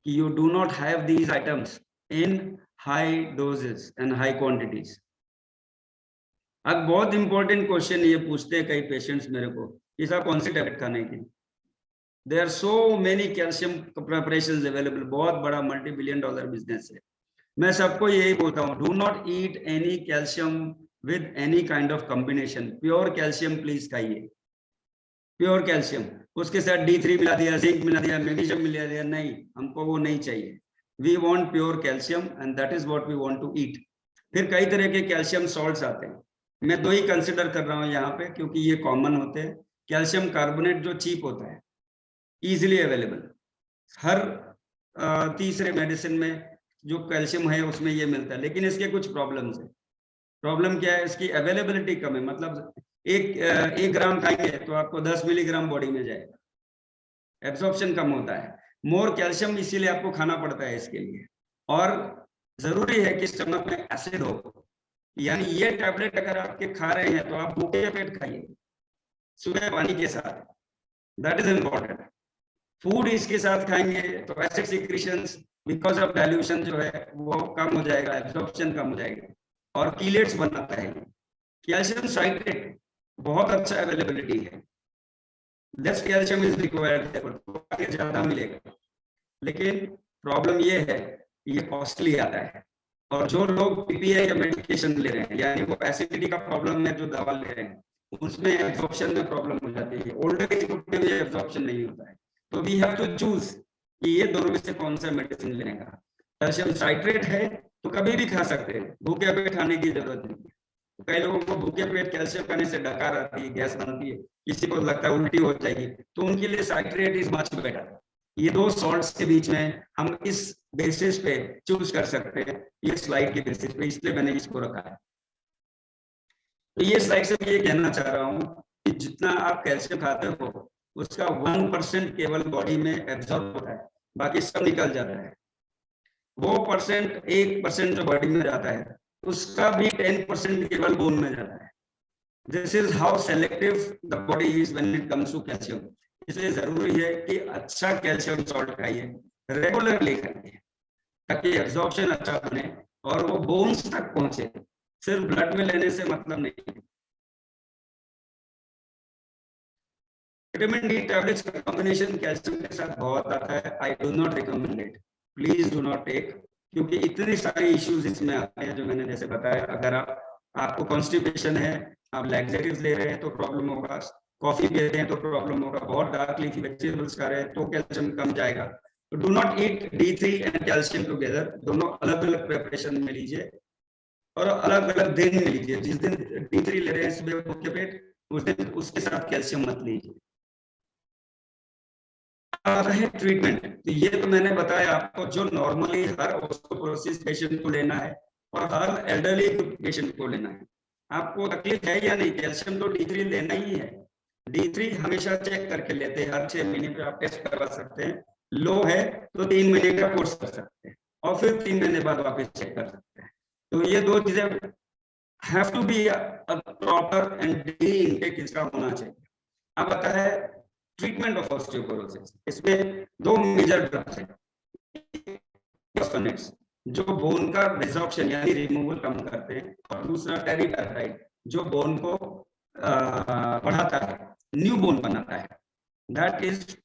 कि you do not have these items in high doses and high quantities. अब बहुत इंपॉर्टेंट क्वेश्चन ये पूछते हैं कई पेशेंट्स मेरे को कि साहब कौन सी टैबलेट खाने की। There are so many calcium preparations available, बहुत बड़ा $multi-billion बिजनेस है। मैं सबको यही बोलता हूँ, do not eat any calcium with any kind of combination. Pure calcium please खाइए, प्योर कैल्शियम, उसके साथ D3 मिला दिया, जिंक मिला दिया, मैग्नीशियम मिला दिया, नहीं, हमको वो नहीं चाहिए। We want pure calcium and that is what we want to eat. फिर कई तरह के कैल्शियम सॉल्ट्स आते हैं, मैं 2 ही कंसिडर कर रहा हूँ यहाँ पे क्योंकि ये कॉमन होते हैं। कैल्शियम कार्बोनेट जो चीप होता है, इजिली अवेलेबल, हर तीसरे मेडिसिन में जो कैल्शियम है उसमें ये मिलता है, लेकिन इसके कुछ प्रॉब्लम्स है। प्रॉब्लम क्या है, इसकी अवेलेबिलिटी कम है, मतलब एक ग्राम खाएंगे तो आपको 10 मिलीग्राम बॉडी में जाएगा, एब्जॉर्प्शन कम होता है। मोर कैल्शियम इसीलिए आपको खाना पड़ता है इसके लिए, और जरूरी है कि स्टमक में एसिड हो, यानी ये टैबलेट अगर आपके खा रहे हैं तो आप भूखे पेट खाइए, सुबह पानी के साथ, दैट इज इम्पोर्टेंट। फूड इसके साथ खाएंगे तो acid secretions because of dilution जो है वो कम हो जाएगा, एब्जॉर्प्शन कम हो जाएगा और कीलेट्स बनाता है। कैल्शियम साइट्रेट बहुत अच्छा अवेलेबिलिटी है, लेस कैल्शियम इज रिक्वायर्ड, ज्यादा मिलेगा, लेकिन प्रॉब्लम ये है ये कॉस्टली आता है। और जो लोग पीपीआई का मेडिकेशन ले रहे हैं, यानी वो एसिडिटी का प्रॉब्लम है जो दवा ले रहे हैं, उसमें एब्जॉर्प्शन में प्रॉब्लम हो जाती है। ओल्डर एज ग्रुप में भी एब्जॉर्प्शन नहीं होता है, तो वी हैव टू चूज कि ये दोनों में से कौन सा मेडिसिन लेने का। कैल्शियम साइट्रेट है तो कभी भी खा सकते हैं, भूखे पेट खाने की जरूरत नहीं है। कई लोगों को भूखे पेट कैल्शियम खाने से डकार आती है, गैस बनती है, किसी को लगता है उल्टी हो जाएगी, तो उनके लिए साइट्रेट इज मच बेटर। ये दो सॉल्ट्स के बीच में हम इस बेसिस पे चूज कर सकते हैं, ये स्लाइड के बेसिस पे, इसलिए मैंने इसको रखा है। तो ये स्लाइड से मैं ये कहना चाह रहा हूँ कि जितना आप कैल्शियम खाते हो उसका 1% केवल बॉडी में एब्जॉर्ब होता है, बाकी सब निकल जाता है। वो 1% जो बॉडी में जाता है उसका भी 10% केवल बोन में जाता है। This is how selective the body is when it comes to calcium. इसलिए जरूरी है कि अच्छा कैल्शियम सॉल्ट खाइए, रेगुलरली खाइए, ताकि एब्जॉर्प्शन अच्छा बने और वो बोन्स तक पहुंचे। सिर्फ ब्लड में लेने से मतलब नहीं। विटामिन डी टैबलेट्स का कॉम्बिनेशन कैल्शियम के साथ बहुत आता है, I do not recommend it, please do not take, क्योंकि इतने सारे इश्यूज इसमें आते हैं जो मैंने जैसे बताया। अगर आपको कॉन्स्टिपेशन है, आप लैक्सेटिव्स ले रहे हैं तो प्रॉब्लम होगा, कॉफी पी रहे हैं तो प्रॉब्लम होगा, बहुत डार्क लीफी वेजिटेबल्स खा रहे हैं तो कैल्शियम कम जाएगा। तो do not eat D3 and calcium together, दोनों अलग अलग प्रिपरेशन में लीजिए और अलग अलग दिन में लीजिए। जिस दिन D3 ले रहे हैं सुबह भूखे पेट, उस दिन उसके साथ कैल्शियम मत लीजिए। आता है ट्रीटमेंट, तो ये तो मैंने बताया आपको जो नॉर्मली हर ऑस्टियोपोरोसिस पेशेंट को लेना है और हर एल्डरली पेशेंट को लेना है। आपको तकलीफ है या नहीं, कैल्शियम तो D3 लेना ही है। D3 हमेशा चेक करके लेते हैं, हर 6 महीने पे आप टेस्ट करवा सकते हैं। लो है तो 3 महीने का कोर्स कर सकते हैं और फिर 3 महीने बाद वापस चेक कर सकते हैं। तो ये दो चीजें have to be proper and daily intake इसका होना चाहिए। अब आता है ट्रीटमेंट ऑफ ऑस्टियोपोरोसिस। इसमें 2 मेजर ड्रग्स हैं, जो बोन का डिसॉर्प्शन यानी रिमूवल कम करते हैं, और दूसरा टेरिपेप्टाइड जो बोन को बढ़ाता है, न्यू बोन बनाता है, दैट इज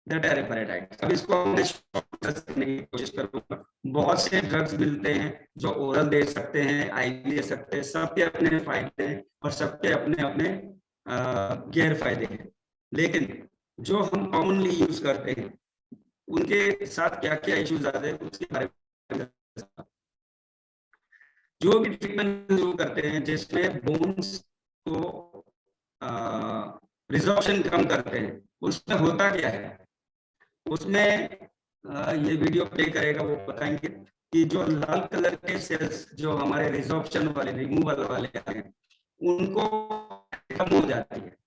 द टेरिपेप्टाइड। अब इसको करने की कोशिश करूंगा। बहुत से ड्रग्स मिलते हैं जो ओरल दे सकते हैं, आईवी दे सकते हैं, सबके अपने फायदे हैं और सबके अपने अपने गैर फायदे हैं। लेकिन जो हम कॉमनली यूज करते हैं उनके साथ क्या क्या इश्यूज आते हैं उसके बारे में। जो भी ट्रीटमेंट शुरू करते हैं जिसमें बोन्स को रिजॉर्प्शन कम करते हैं, उसमें होता क्या है, उसमें ये वीडियो प्ले करेगा वो बताएंगे कि जो लाल कलर के सेल्स जो हमारे रिजॉर्प्शन वाले, रिमूवल वाले हैं, उनको कम हो जाती है,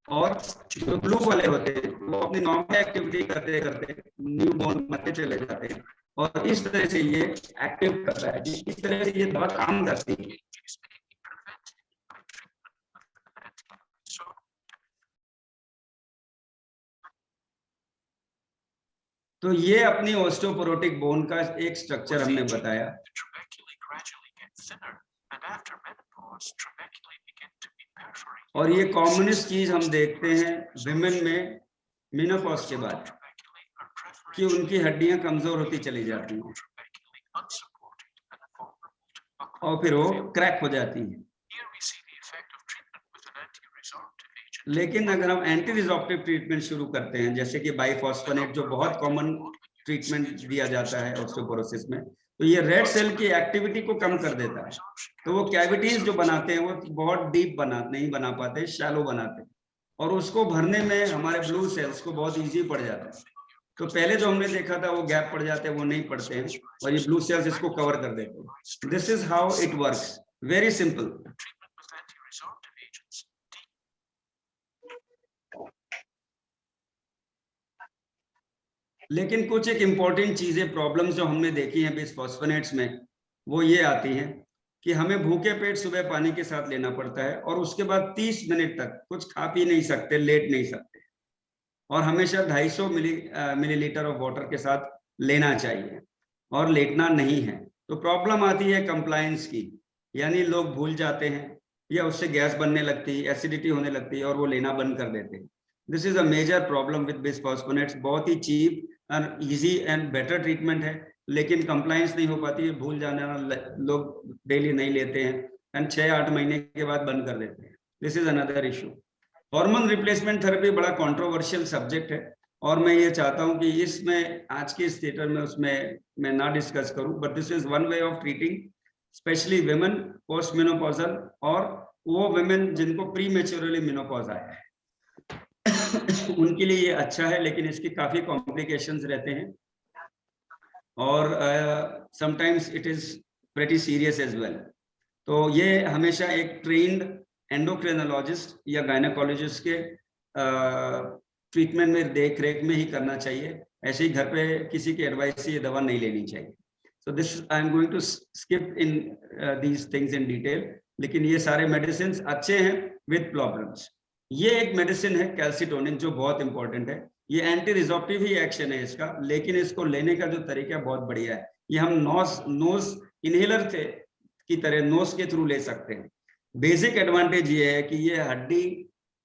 और जो ब्लू वाले होते हैं वो अपनी नॉर्मल एक्टिविटी करते करते न्यू बोन बनते चले जाते हैं। और इस तरह से ये एक्टिव करता है, इस तरह से ये दवा काम करती है। तो ये अपनी ऑस्टियोपोरोटिक बोन का एक स्ट्रक्चर हमने बताया। और ये कॉमनेस्ट चीज हम देखते हैं विमेन में मेनोपॉज के बाद कि उनकी हड्डियां कमजोर होती चली जाती हैं और फिर वो क्रैक हो जाती हैं। लेकिन अगर हम एंटी रिजॉर्प्टिव ट्रीटमेंट शुरू करते हैं, जैसे कि बाइफॉस्फोनेट जो बहुत कॉमन ट्रीटमेंट दिया जाता है ऑस्टियोपोरोसिस में, तो ये रेड सेल की एक्टिविटी को कम कर देता है। तो वो कैविटीज जो बनाते हैं वो बहुत डीप नहीं बना पाते, शैलो बनाते हैं, और उसको भरने में हमारे ब्लू सेल्स को बहुत इजी पड़ जाता है। तो पहले जो हमने देखा था वो गैप पड़ जाते हैं, वो नहीं पड़ते हैं, और ये ब्लू सेल्स इसको कवर कर देते हैं। This is how it works, very simple. लेकिन कुछ एक इम्पोर्टेंट चीजें, प्रॉब्लम्स जो हमने देखी हैं बिस्फॉस्फोनेट्स में, वो ये आती हैं कि हमें भूखे पेट सुबह पानी के साथ लेना पड़ता है और उसके बाद 30 मिनट तक कुछ खा पी नहीं सकते, लेट नहीं सकते, और हमेशा 250 मिलीलीटर ऑफ वाटर के साथ लेना चाहिए और लेटना नहीं है। तो प्रॉब्लम आती है कंप्लायंस की, यानी लोग भूल जाते हैं या उससे गैस बनने लगती है, एसिडिटी होने लगती है और वो लेना बंद कर देते हैं। This is a major problem with bisphosphonates. बहुत ही cheap and easy and better treatment है, लेकिन कंप्लायंस नहीं हो पाती है, भूल जाना, लोग डेली नहीं लेते हैं एंड 6-8 महीने के बाद बंद कर देते हैं। This is another issue. Hormone replacement therapy बड़ा कंट्रोवर्शियल सब्जेक्ट है और मैं ये चाहता हूं कि इसमें आज के इस थिएटर में उसमें मैं ना डिस्कस करूं, but this is one way of treating specially women post menopausal और वो विमेन जिनको प्री मेच्योरली मेनोपॉज आया है उनके लिए ये अच्छा है, लेकिन इसकी काफी कॉम्प्लिकेशंस रहते हैं और sometimes it is pretty serious as well. तो ये हमेशा एक ट्रेन्ड एंडोक्रिनोलॉजिस्ट या गायनेकोलॉजिस्ट के ट्रीटमेंट में देख रेख में ही करना चाहिए। ऐसे ही घर पे किसी की एडवाइस से ये दवा नहीं लेनी चाहिए। So this I am going to skip in these things in detail, लेकिन ये सारे मेडिसिन अच्छे हैं विद प्रॉब्लम्स। ये एक मेडिसिन है कैल्सिटोनिन जो बहुत इंपॉर्टेंट है। ये एंटी रिजॉर्प्टिव ही एक्शन है इसका, लेकिन इसको लेने का जो तरीका बहुत बढ़िया है। ये हम नोज इनहेलर की तरह नोज के थ्रू ले सकते हैं। बेसिक एडवांटेज ये है कि ये हड्डी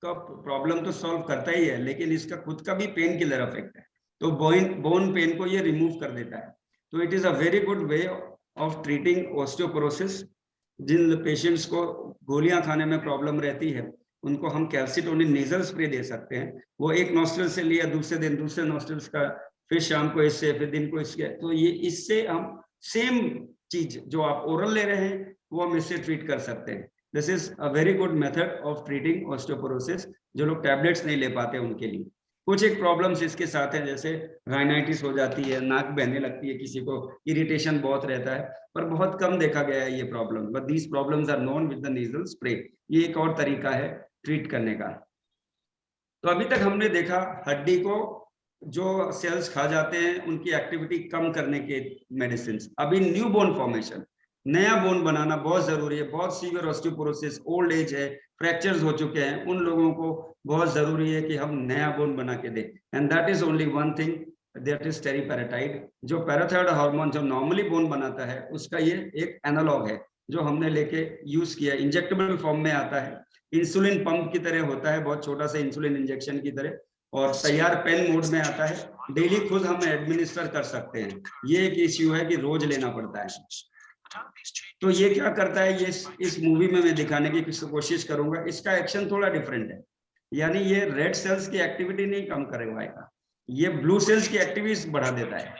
का प्रॉब्लम तो सॉल्व करता ही है, लेकिन इसका खुद का भी पेन किलर इफेक्ट है, तो बोन पेन को ये रिमूव कर देता है। तो it is a very good way of treating osteoporosis. जिन पेशेंट्स को गोलियां खाने में प्रॉब्लम रहती है उनको हम कैल्सिटोनिन नेजल स्प्रे दे सकते हैं। वो एक नॉस्ट्रल से लिया, दूसरे दिन दूसरे नॉस्ट्रल्स का, फिर शाम को इससे, फिर दिन को इसके। तो ये इससे हम सेम चीज जो आप ओरल ले रहे हैं वो हम इससे ट्रीट कर सकते हैं। This is a very good method of treating osteoporosis, जो लोग टैबलेट्स नहीं ले पाते उनके लिए। कुछ एक प्रॉब्लम्स इसके साथ हैं, जैसे राइनाइटिस हो जाती है, नाक बहने लगती है, किसी को इरिटेशन बहुत रहता है, पर बहुत कम देखा गया है ये problem. But these problems are known with the nasal spray. ये एक और तरीका है ट्रीट करने का। तो अभी तक हमने देखा हड्डी को जो सेल्स खा जाते हैं उनकी एक्टिविटी कम करने के मेडिसिन। अभी न्यू बोन फॉर्मेशन, नया बोन बनाना बहुत जरूरी है। बहुत सीवियर ऑस्टियोपोरोसिस, ओल्ड एज है, फ्रैक्चर्स हो चुके हैं, उन लोगों को बहुत जरूरी है कि हम नया बोन बना के दें। And that is only one thing, that is teriparatide. जो पैराथायरॉयड हार्मोन जो नॉर्मली बोन बनाता है उसका ये एक एनालॉग है जो हमने लेके यूज किया। इंजेक्टेबल फॉर्म में आता है, इंसुलिन पंप की तरह होता है, बहुत छोटा सा इंसुलिन इंजेक्शन की तरह, और तैयार पेन मोड में आता है। डेली खुद हम एडमिनिस्टर कर सकते हैं। ये एक इश्यू है कि रोज लेना पड़ता है। तो ये क्या करता है, ये इस मूवी में मैं दिखाने की कोशिश करूंगा। इसका एक्शन थोड़ा डिफरेंट है, यानी ये रेड सेल्स की एक्टिविटी नहीं कम करवाएगा, ये ब्लू सेल्स की एक्टिविटी बढ़ा देता है।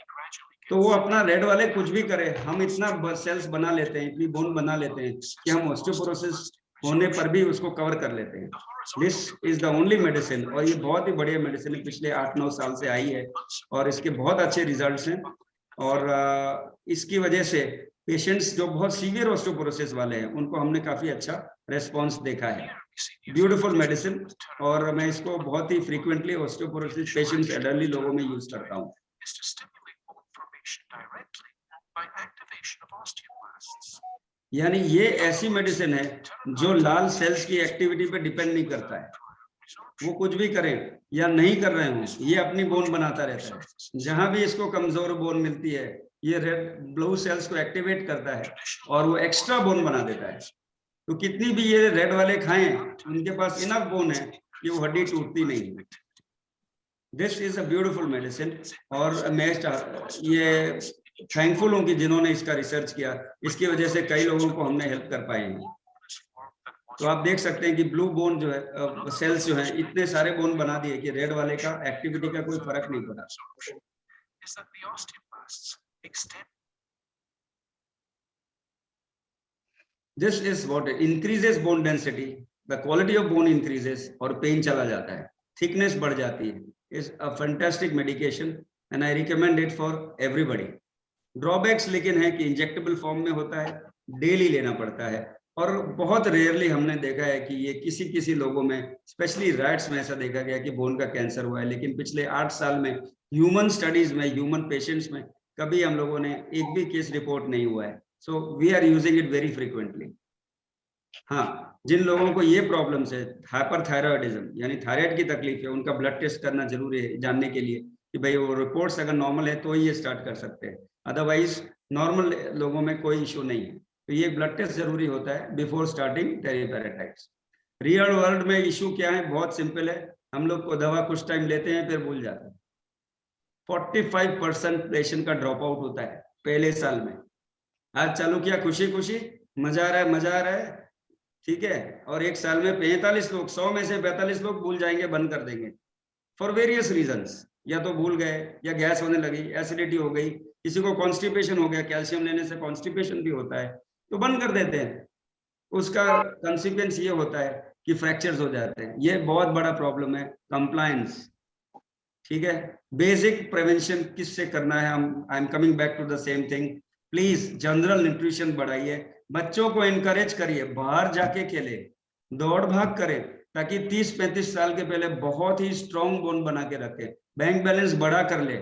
तो वो अपना रेड वाले कुछ भी करे, हम इतना सेल्स बना लेते हैं, इतनी बोन बना लेते हैं कि हम ऑस्टियोपोरोसिस होने पर भी उसको कवर कर लेते हैं। This is the only medicine, और ये बहुत ही बढ़िया मेडिसिन है, पिछले 8-9 साल से आई है और इसके बहुत अच्छे रिजल्ट्स हैं। और इसकी वजह से पेशेंट्स जो बहुत सीवियर ऑस्टियोपोरोसिस वाले हैं उनको हमने काफी अच्छा रेस्पॉन्स देखा है। ब्यूटीफुल मेडिसिन, और मैं इसको बहुत ही फ्रीक्वेंटली ऑस्टियोपोरोसिस पेशेंट्स, एडल्टली लोगों में यूज करता हूँ। यानी ये ऐसी मेडिसिन है जो लाल सेल्स की एक्टिविटी पे डिपेंड नहीं करता है। वो कुछ भी करें या नहीं कर रहे हों, ये अपनी बोन बनाता रहता है। जहां भी इसको कमजोर बोन मिलती है ये रेड ब्लू सेल्स को एक्टिवेट करता है और वो एक्स्ट्रा बोन बना देता है। तो कितनी भी ये रेड वाले खाएं, उनके पास इनफ बोन है कि वो हड्डी टूटती नहीं। This is a beautiful medicine, और मैं ये थैंकफुल हूं कि जिन्होंने इसका रिसर्च किया, इसकी वजह से कई लोगों को हमने हेल्प कर पाए हैं। तो आप देख सकते हैं कि ब्लू बोन जो है, सेल्स जो है, इतने सारे बोन बना दिए कि रेड वाले का एक्टिविटी का कोई फर्क नहीं पड़ा। This is what increases bone density, the quality of bone increases, और पेन चला जाता है, थिकनेस बढ़ जाती है। Is a fantastic medication and I recommend it for everybody. Drawbacks लेकिन है कि इंजेक्टेबल फॉर्म में होता है, डेली लेना पड़ता है, और बहुत रेयरली हमने देखा है कि ये किसी लोगों में, स्पेशली रैट्स में ऐसा देखा गया कि बोन का कैंसर हुआ है। लेकिन पिछले 8 साल में ह्यूमन स्टडीज में, ह्यूमन पेशेंट्स में कभी हम लोगों ने एक भी केस रिपोर्ट नहीं हुआ है। So we are using it very frequently. हाँ, जिन लोगों को ये प्रॉब्लम्स है, हाइपरथायरॉयडिज्म यानी थायराइड की तकलीफ है, उनका ब्लड टेस्ट करना जरूरी है जानने के लिए कि भाई वो रिपोर्ट्स अगर नॉर्मल है तो ही ये स्टार्ट कर सकते हैं, अदरवाइज नॉर्मल लोगों में कोई इशू नहीं है। तो ये ब्लड टेस्ट जरूरी होता है बिफोर स्टार्टिंग टेरिपेराइटिस। रियल वर्ल्ड में इशू क्या है? बहुत सिंपल है, हम लोग को दवा कुछ टाइम लेते हैं फिर भूल जाते हैं। 45% पेशेंट का ड्रॉप आउट होता है पहले साल में। आज चालू किया खुशी खुशी, मजा आ रहा है, ठीक है, और एक साल में 45 लोग, 100 में से 45 लोग भूल जाएंगे, बंद कर देंगे फॉर वेरियस रीजंस। या तो भूल गए, या गैस होने लगी, एसिडिटी हो गई, किसी को कॉन्स्टिपेशन हो गया, कैल्शियम लेने से कॉन्स्टिपेशन भी होता है, तो बंद कर देते हैं। उसका कॉन्सिक्वेंस ये होता है कि फ्रैक्चर्स हो जाते हैं। ये बहुत बड़ा प्रॉब्लम है। कंप्लायंस, ठीक है, बेसिक प्रिवेंशन किससे करना है? I am coming back to the same thing. Please general nutrition बढ़ाइए, बच्चों को इनकरेज करिए, बाहर जाके खेले, दौड़ भाग करे, ताकि 30-35 साल के पहले बहुत ही स्ट्रॉन्ग बोन बना के रखे, बैंक बैलेंस बड़ा कर ले।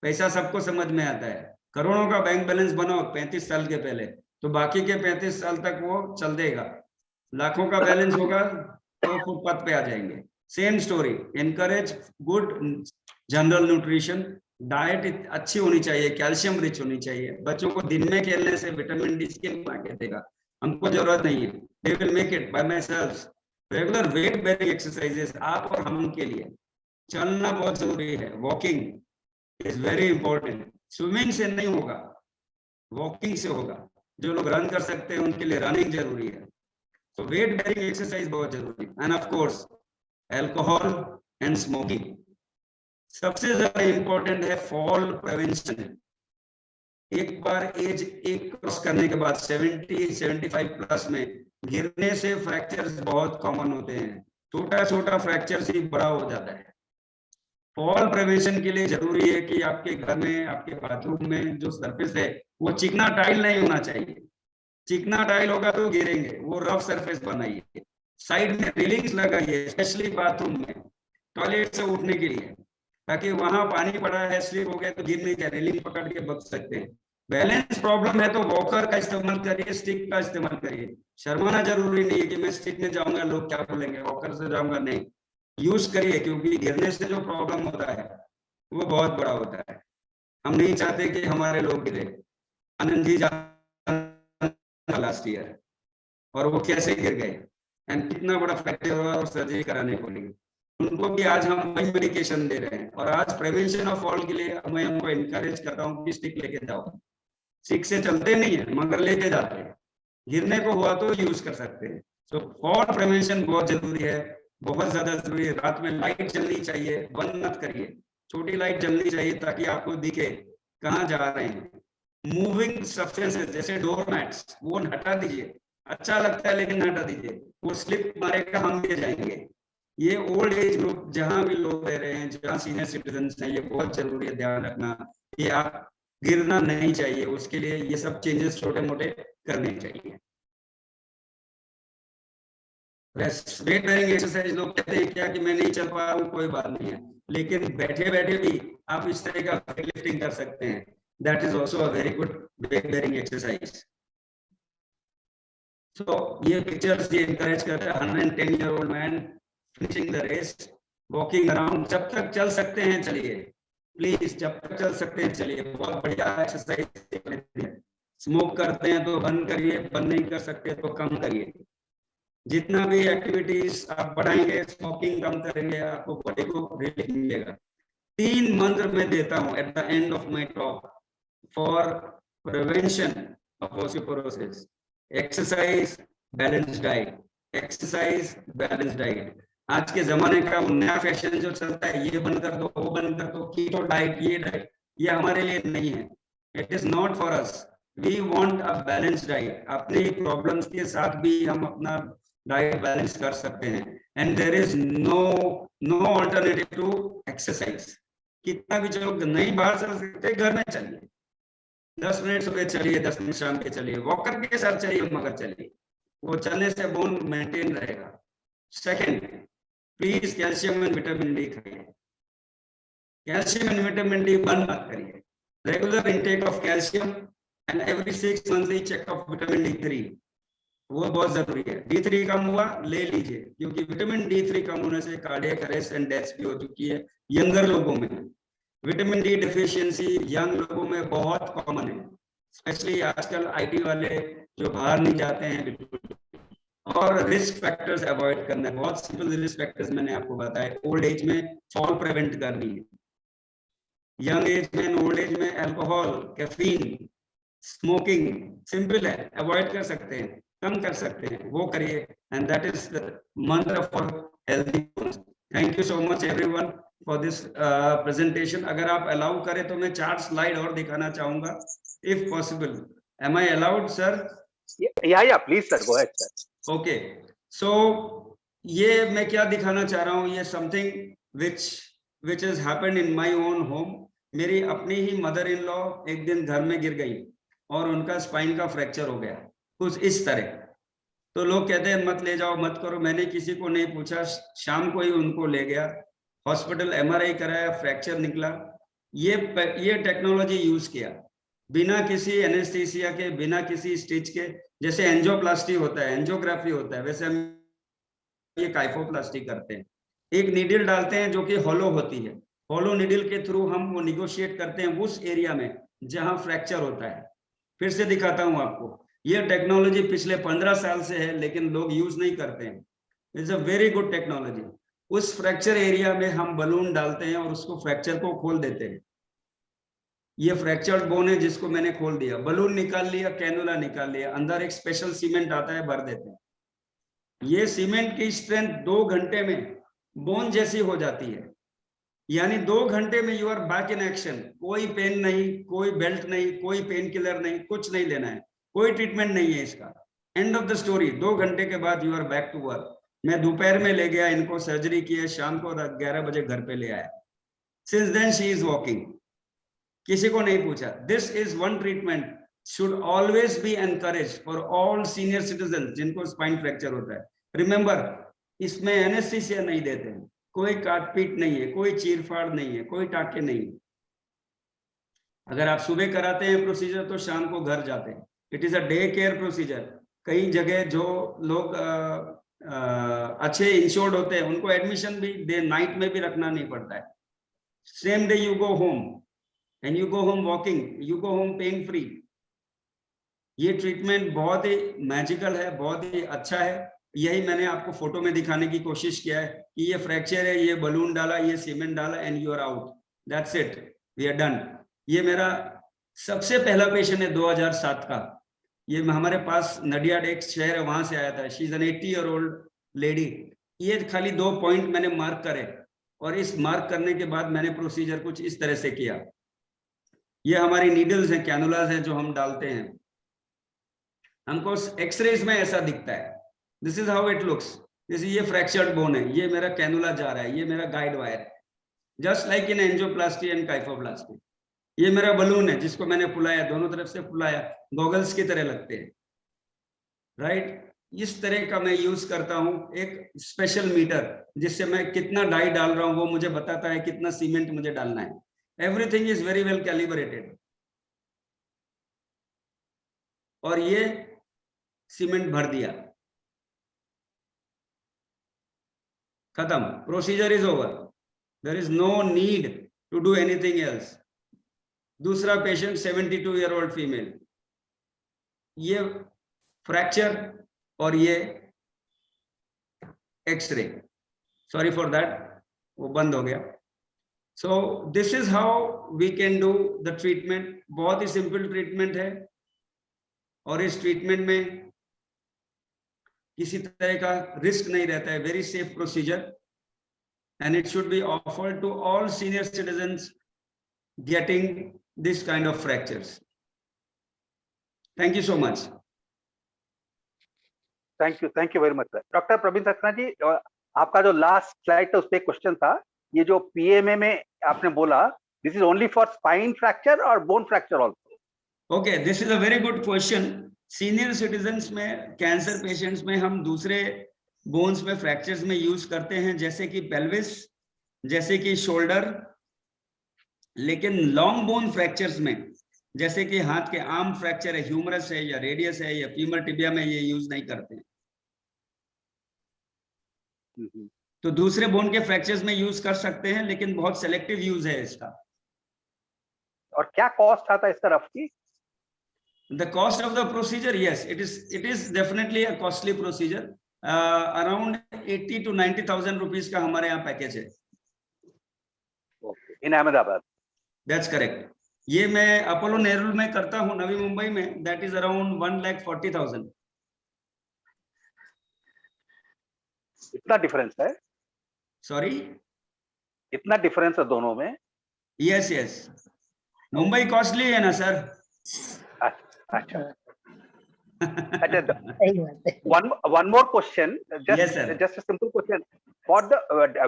पैसा सबको समझ में आता है, करोड़ों का बैंक बैलेंस बनाओ 35 साल के पहले, तो बाकी के 35 साल तक वो चल देगा। लाखों का बैलेंस होगा तो फुटपाथ पे आ जाएंगे। Same story, encourage good general nutrition, diet अच्छी होनी चाहिए, कैल्शियम रिच होनी चाहिए। बच्चों को दिन में खेलने से विटामिन डी स्किन बना के देगा, हमको जरूरत नहीं है, they will make it by myself. Regular weight bearing exercises आप और हम के लिए, चलना बहुत जरूरी है, walking is very important. Swimming से नहीं होगा, वॉकिंग से होगा। जो लोग रन कर सकते हैं उनके लिए रनिंग जरूरी है। तो वेट बेरिंग एक्सरसाइज बहुत जरूरी है। End of course alcohol and smoking सबसे ज्यादा इंपॉर्टेंट है। फॉल प्रिवेंशन, एक बार एज एक क्रॉस करने के बाद 70-75 प्लस में गिरने से फ्रैक्चर्स बहुत कॉमन होते हैं। छोटा छोटा फ्रैक्चर ही बड़ा हो जाता है। फॉल प्रिवेंशन के लिए जरूरी है कि आपके घर में, आपके बाथरूम में जो सरफेस है वो चिकना टाइल नहीं होना चाहिए। चिकना टाइल होगा तो गिरेंगे, वो रफ सरफेस बनाइए। साइड में रेलिंग्स लगाइए, स्पेशली बाथरूम में, टॉयलेट से उठने के लिए, ताकि वहां पानी पड़ा है, स्लिप हो गया तो गिर नहीं जाए, रेलिंग पकड़ के बच सकते हैं। बैलेंस प्रॉब्लम है तो वॉकर का इस्तेमाल करिए, स्टिक का इस्तेमाल करिए। शर्माना जरूरी नहीं है कि मैं स्टिक में जाऊंगा लोग क्या बोलेंगे, वॉकर से जाऊंगा, नहीं, यूज करिए, क्योंकि गिरने से जो प्रॉब्लम होता है वो बहुत बड़ा होता है। हम नहीं चाहते कि हमारे लोग गिरे। आनंद जी लास्ट ईयर, और वो कैसे गिर गए एंड कितना बड़ा फ्रैक्चर हुआ और सर्जरी कराने को लगी। उनको भी आज हम वही मेडिकेशन दे रहे हैं। और आज प्रिवेंशन ऑफ फॉल के लिए मैं उनको इनकरेज करता हूँ कि स्टिक लेके जाओ। स्टिक से चलते नहीं है मगर लेके जाते हैं, गिरने को हुआ तो यूज कर सकते हैं। तो फॉल प्रिवेंशन बहुत जरूरी है, बहुत ज्यादा जरूरी है। रात में लाइट जलनी चाहिए, बंद मत करिए, छोटी लाइट जलनी चाहिए ताकि आपको दिखे कहाँ जा रहे हैं। मूविंग सब्सटेंसेस जैसे डोरमैट्स, वो हटा दीजिए, अच्छा लगता है लेकिन हटा दीजिए, वो स्लिप मारेगा, हम गिर जाएंगे। ये ओल्ड एज ग्रुप जहां भी लोग रह रहे हैं, जहां सीनियर सिटीजन हैं, ये बहुत जरूरी है ध्यान रखना कि आप गिरना नहीं चाहिए। उसके लिए ये सब चेंजेस छोटे मोटे करने चाहिए। वेट बेरिंग एक्सरसाइज लोग कहते हैं क्या कि मैं नहीं चल पा रहा हूँ, कोई बात नहीं है, लेकिन बैठे बैठे भी आप इस तरह का वेट लिफ्टिंग कर सकते हैं। That is also a very good weight bearing exercise. So ये पिक्चर्स ये encourage करते हैं 110-year-old man finishing the race, walking around। जब तक चल सकते हैं चलिए, प्लीज, जब तक चल सकते हैं चलिए, बहुत बढ़िया एक्सरसाइज। स्मोक करते हैं तो बंद करिए, बंद नहीं कर सकते तो कम करिए। जितना भी एक्टिविटीज आप बढ़ाएंगे, स्मोकिंग कम करेंगे, आपको बॉडी को रिलीफ मिलेगा। 3 मंत्र में देता हूँ at the end of my talk for prevention of osteoporosis. Exercise, balance diet, exercise, balance diet. आज के जमाने का नया फैशन जो चलता है, ये बंद कर दो, वो बंद कर दो, कीटो डाइट, ये डाइट, ये हमारे लिए नहीं है। It is not for us. We want a balance diet. अपने प्रॉब्लम्स के साथ भी हम अपना डाइट बैलेंस कर सकते हैं। And there is no alternative to exercise. कितना भी चलो नहीं बाहर चल सकते, घर में चलिए, 10 मिनट सुबह चलिए, 10 मिनट शाम के चलिए, वॉकर के साथ चलिए मगर चलिए, वो चलने से बोन मेंटेन रहेगा। Second, please calcium and vitamin D खाइए। कैल्शियम एंड विटामिन डी बंद मत करिए। Regular intake of calcium and every 6 monthly checkup vitamin D3, वो बहुत जरूरी है। D3 कम हुआ, ले लीजिए, क्योंकि विटामिन D3 कम होने से कार्डियक अरेस्ट एंड डेथ्स भी हो चुकी है यंगर लोगों में। विटामिन डी डिफिशियंसी यंग लोगों में बहुत कॉमन है, स्पेशली आजकल IT वाले जो बाहर नहीं जाते हैं बिल्कुल। और रिस्क फैक्टर्स अवॉइड करना है, बहुत सिंपल रिस्क फैक्टर्स मैंने आपको बताया। ओल्ड एज में फॉल प्रिवेंट करनी है, यंग एज में, ओल्ड एज में अल्कोहल, कैफीन, स्मोकिंग सिंपल है, अवॉइड कर सकते हैं, कम कर सकते हैं, वो करिए। And that is the mantra for healthy. Thank you so much everyone for this presentation. अगर आप अलाउ करें तो मैं 4 स्लाइड और दिखाना चाहूंगा, if possible. Am I allowed sir? या please sir, go ahead sir. Okay, so ये मैं क्या दिखाना चाह रहा हूँ, ये something which is happened in my own home. मेरी अपनी ही मदर इन लॉ एक दिन घर में गिर गई और उनका स्पाइन का फ्रैक्चर हो गया कुछ इस तरह। तो लोग कहते हैं मत ले जाओ, मत करो, मैंने किसी को नहीं पूछा, शाम को ही उनको ले गया हॉस्पिटल, MRI कराया, फ्रैक्चर निकला। ये टेक्नोलॉजी यूज किया बिना किसी एनेस्थीसिया के, बिना किसी स्टिच के। जैसे एंजियोप्लास्टी होता है, एंजियोग्राफी होता है, वैसे हम ये काइफोप्लास्टी करते हैं। एक नीडल डालते हैं जो कि हॉलो होती है, हॉलो नीडल के थ्रू हम वो निगोशिएट करते हैं उस एरिया में जहां फ्रैक्चर होता है। फिर से दिखाता हूं आपको, ये टेक्नोलॉजी पिछले 15 साल से है, लेकिन लोग यूज नहीं करते हैं। It's a very good technology. उस फ्रैक्चर एरिया में हम बलून डालते हैं और उसको फ्रैक्चर को खोल देते हैं। ये फ्रैक्चर्ड बोन है जिसको मैंने खोल दिया, बलून निकाल लिया, कैनुला निकाल लिया, अंदर एक स्पेशल सीमेंट आता है, भर देते हैं। ये सीमेंट की स्ट्रेंथ 2 घंटे में बोन जैसी हो जाती है, यानी 2 घंटे में you are back in action. कोई पेन नहीं, कोई बेल्ट नहीं, कोई पेन किलर नहीं, कुछ नहीं लेना है, कोई ट्रीटमेंट नहीं है इसका। End of the story. 2 घंटे के बाद you are back to work. मैं दोपहर में ले गया, इनको सर्जरी की है, शाम को 11 बजे घर पे ले आया। Since then she is walking, किसी को नहीं पूछा। This is one treatment should always be encouraged for all senior citizens जिनको स्पाइन फ्रैक्चर होता है। रिमेंबर, इसमें एनेस्थीसिया नहीं देते हैं, कोई काटपीट नहीं है, कोई चीरफाड़ नहीं है, कोई टाके नहीं। अगर आप सुबह कराते हैं प्रोसीजर तो शाम को घर जाते हैं। It is a day care procedure. कई जगह जो लोग अच्छे इंश्योर्ड होते हैं उनको एडमिशन भी डे नाइट में भी रखना नहीं पड़ता है। Same day you go home and you go home walking, you go home pain free. ये ट्रीटमेंट बहुत ही मैजिकल है, बहुत ही अच्छा है। यही मैंने आपको फोटो में दिखाने की कोशिश किया है कि ये फ्रैक्चर है, ये बलून डाला, ये सीमेंट डाला and you are out, that's it, we are done. ये मेरा सबसे पहला पेशेंट है 2007 का। ये हमारे पास नडियाड एक शहर है, वहां से आया था। She is an 80-year-old lady. ये खाली 2 पॉइंट मैंने मार्क करे और इस मार्क करने के बाद मैंने प्रोसीजर कुछ इस तरह से किया। ये हमारी नीडल्स हैं, कैनुलास हैं जो हम डालते हैं। हमको एक्सरेज में ऐसा दिखता है। This is how it looks. जैसे ये फ्रैक्चर्ड बोन है, ये मेरा कैनुला जा रहा है, ये मेरा गाइड वायर है, just like in angioplasty and kyphoplasty. ये मेरा बलून है जिसको मैंने फुलाया, दोनों तरफ से फुलाया, गॉगल्स की तरह लगते हैं, राइट। इस तरह का मैं यूज करता हूं एक स्पेशल मीटर, जिससे मैं कितना डाई डाल रहा हूं वो मुझे बताता है, कितना सीमेंट मुझे डालना है। Everything is very well calibrated. और ये सीमेंट भर दिया, खत्म, procedure is over, there is no need to do anything else. दूसरा पेशेंट 72-year-old फीमेल, ये फ्रैक्चर और ये एक्सरे, सॉरी फॉर दैट, वो बंद हो गया। So this is how we can do the treatment. बहुत ही सिंपल ट्रीटमेंट है और इस ट्रीटमेंट में किसी तरह का रिस्क नहीं रहता है, very safe procedure and it should be offered to all senior citizens getting this kind of fractures. Thank you so much. Thank you very much sir. Doctor Praveen Saxena ji, आपका जो लास्ट स्लाइड था उस पर क्वेश्चन था, ये जो PMA में आपने बोला, this is only for spine fracture और bone fracture also? Okay, this is a very good question. Senior citizens में, कैंसर पेशेंट्स में हम दूसरे बोन्स में फ्रैक्चर्स में यूज करते हैं, जैसे कि पेल्विस, जैसे कि शोल्डर। लेकिन लॉन्ग बोन फ्रैक्चर्स में जैसे कि हाथ के आर्म फ्रैक्चर है, ह्यूमरस है या रेडियस है या फीमर टिबिया में, ये यूज नहीं करते हैं। तो दूसरे बोन के फ्रैक्चर्स में यूज कर सकते हैं, लेकिन बहुत सेलेक्टिव यूज है इसका। और क्या कॉस्ट आता है इसका रफली? The cost of the procedure, yes, it is definitely a costly procedure. Around 80 to 90,000 rupees का हमारे यहाँ पैकेज है। इन अहमदाबाद? That's correct. ये मैं अपोलो नेहरू में करता हूँ, नवी मुंबई में, that is around 1,40,000। इतना डिफरेंस है? सॉरी, इतना डिफरेंस है दोनों में? यस यस, मुंबई कॉस्टली है ना सर। अच्छा one more question, Yes, sir. just a simple question. For the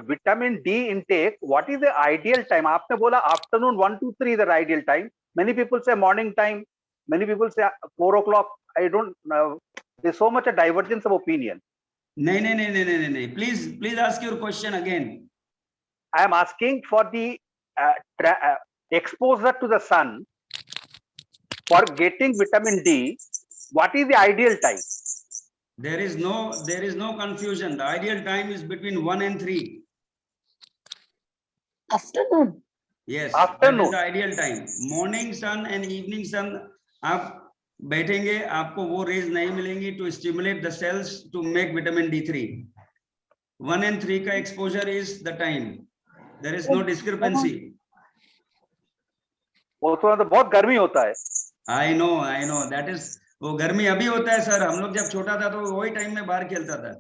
vitamin D intake, what is the ideal time? आपने बोला afternoon 1 to 3 is the ideal time. Many people say morning time. Many people say 4 o'clock. I don't know. There's so much a divergence of opinion. नहीं, please ask your question again. I am asking for the exposure to the sun for getting vitamin D. What is the ideal time? There is no confusion. The ideal time is between 1 and 3. Afternoon. Yes, Afternoon. that is the ideal time. Morning sun and evening sun, आप बैठेंगे, आपको वो raise नहीं मिलेंगी to stimulate the cells to make vitamin D3. 1 and 3 का exposure is the time. There is no discrepancy. वो तो बहुत गर्मी होता है। I know. That is, वो गर्मी अभी होता है सर। हम लोग जब छोटा था तो वही टाइम में बाहर खेलता था।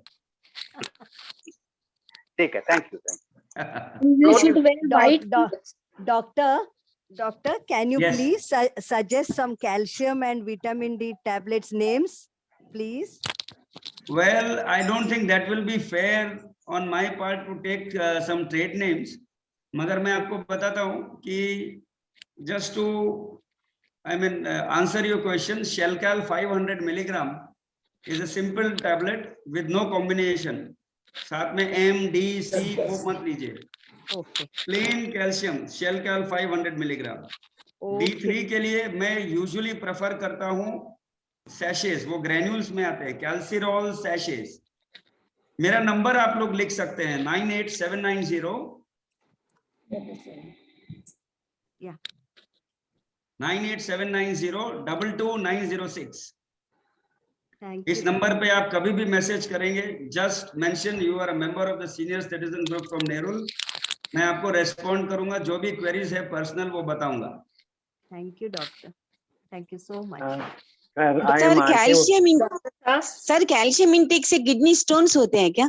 ठीक है, thank you. We should wear white. Doctor, can you Yes. please suggest some calcium and vitamin D tablets names, please? Well, I don't think that will be fair on my part to take some trade names. मगर मैं आपको बताता हूँ कि just to answer your question, Shelcal 500 milligram is a simple tablet with no combination. साथ में M, D, C वो मत लीजिए। Okay. Plain calcium, Shelcal 500 milligram. D3 के लिए मैं usually prefer करता हूँ sachets, वो granules में आते हैं, Calcirol sachets। मेरा नंबर आप लोग लिख सकते हैं 98790 Yeah. 98790 22906। Thank इस you. नंबर पे आप कभी भी मैसेज करेंगे, just mention you are a member of the senior citizen group from Nerul. मैं आपको रेस्पॉन्ड करूंगा, जो भी क्वेरीज है पर्सनल वो बताऊंगा। Thank you, doctor. Thank you so much. Sir calcium intake से किडनी स्टोन्स होते हैं क्या?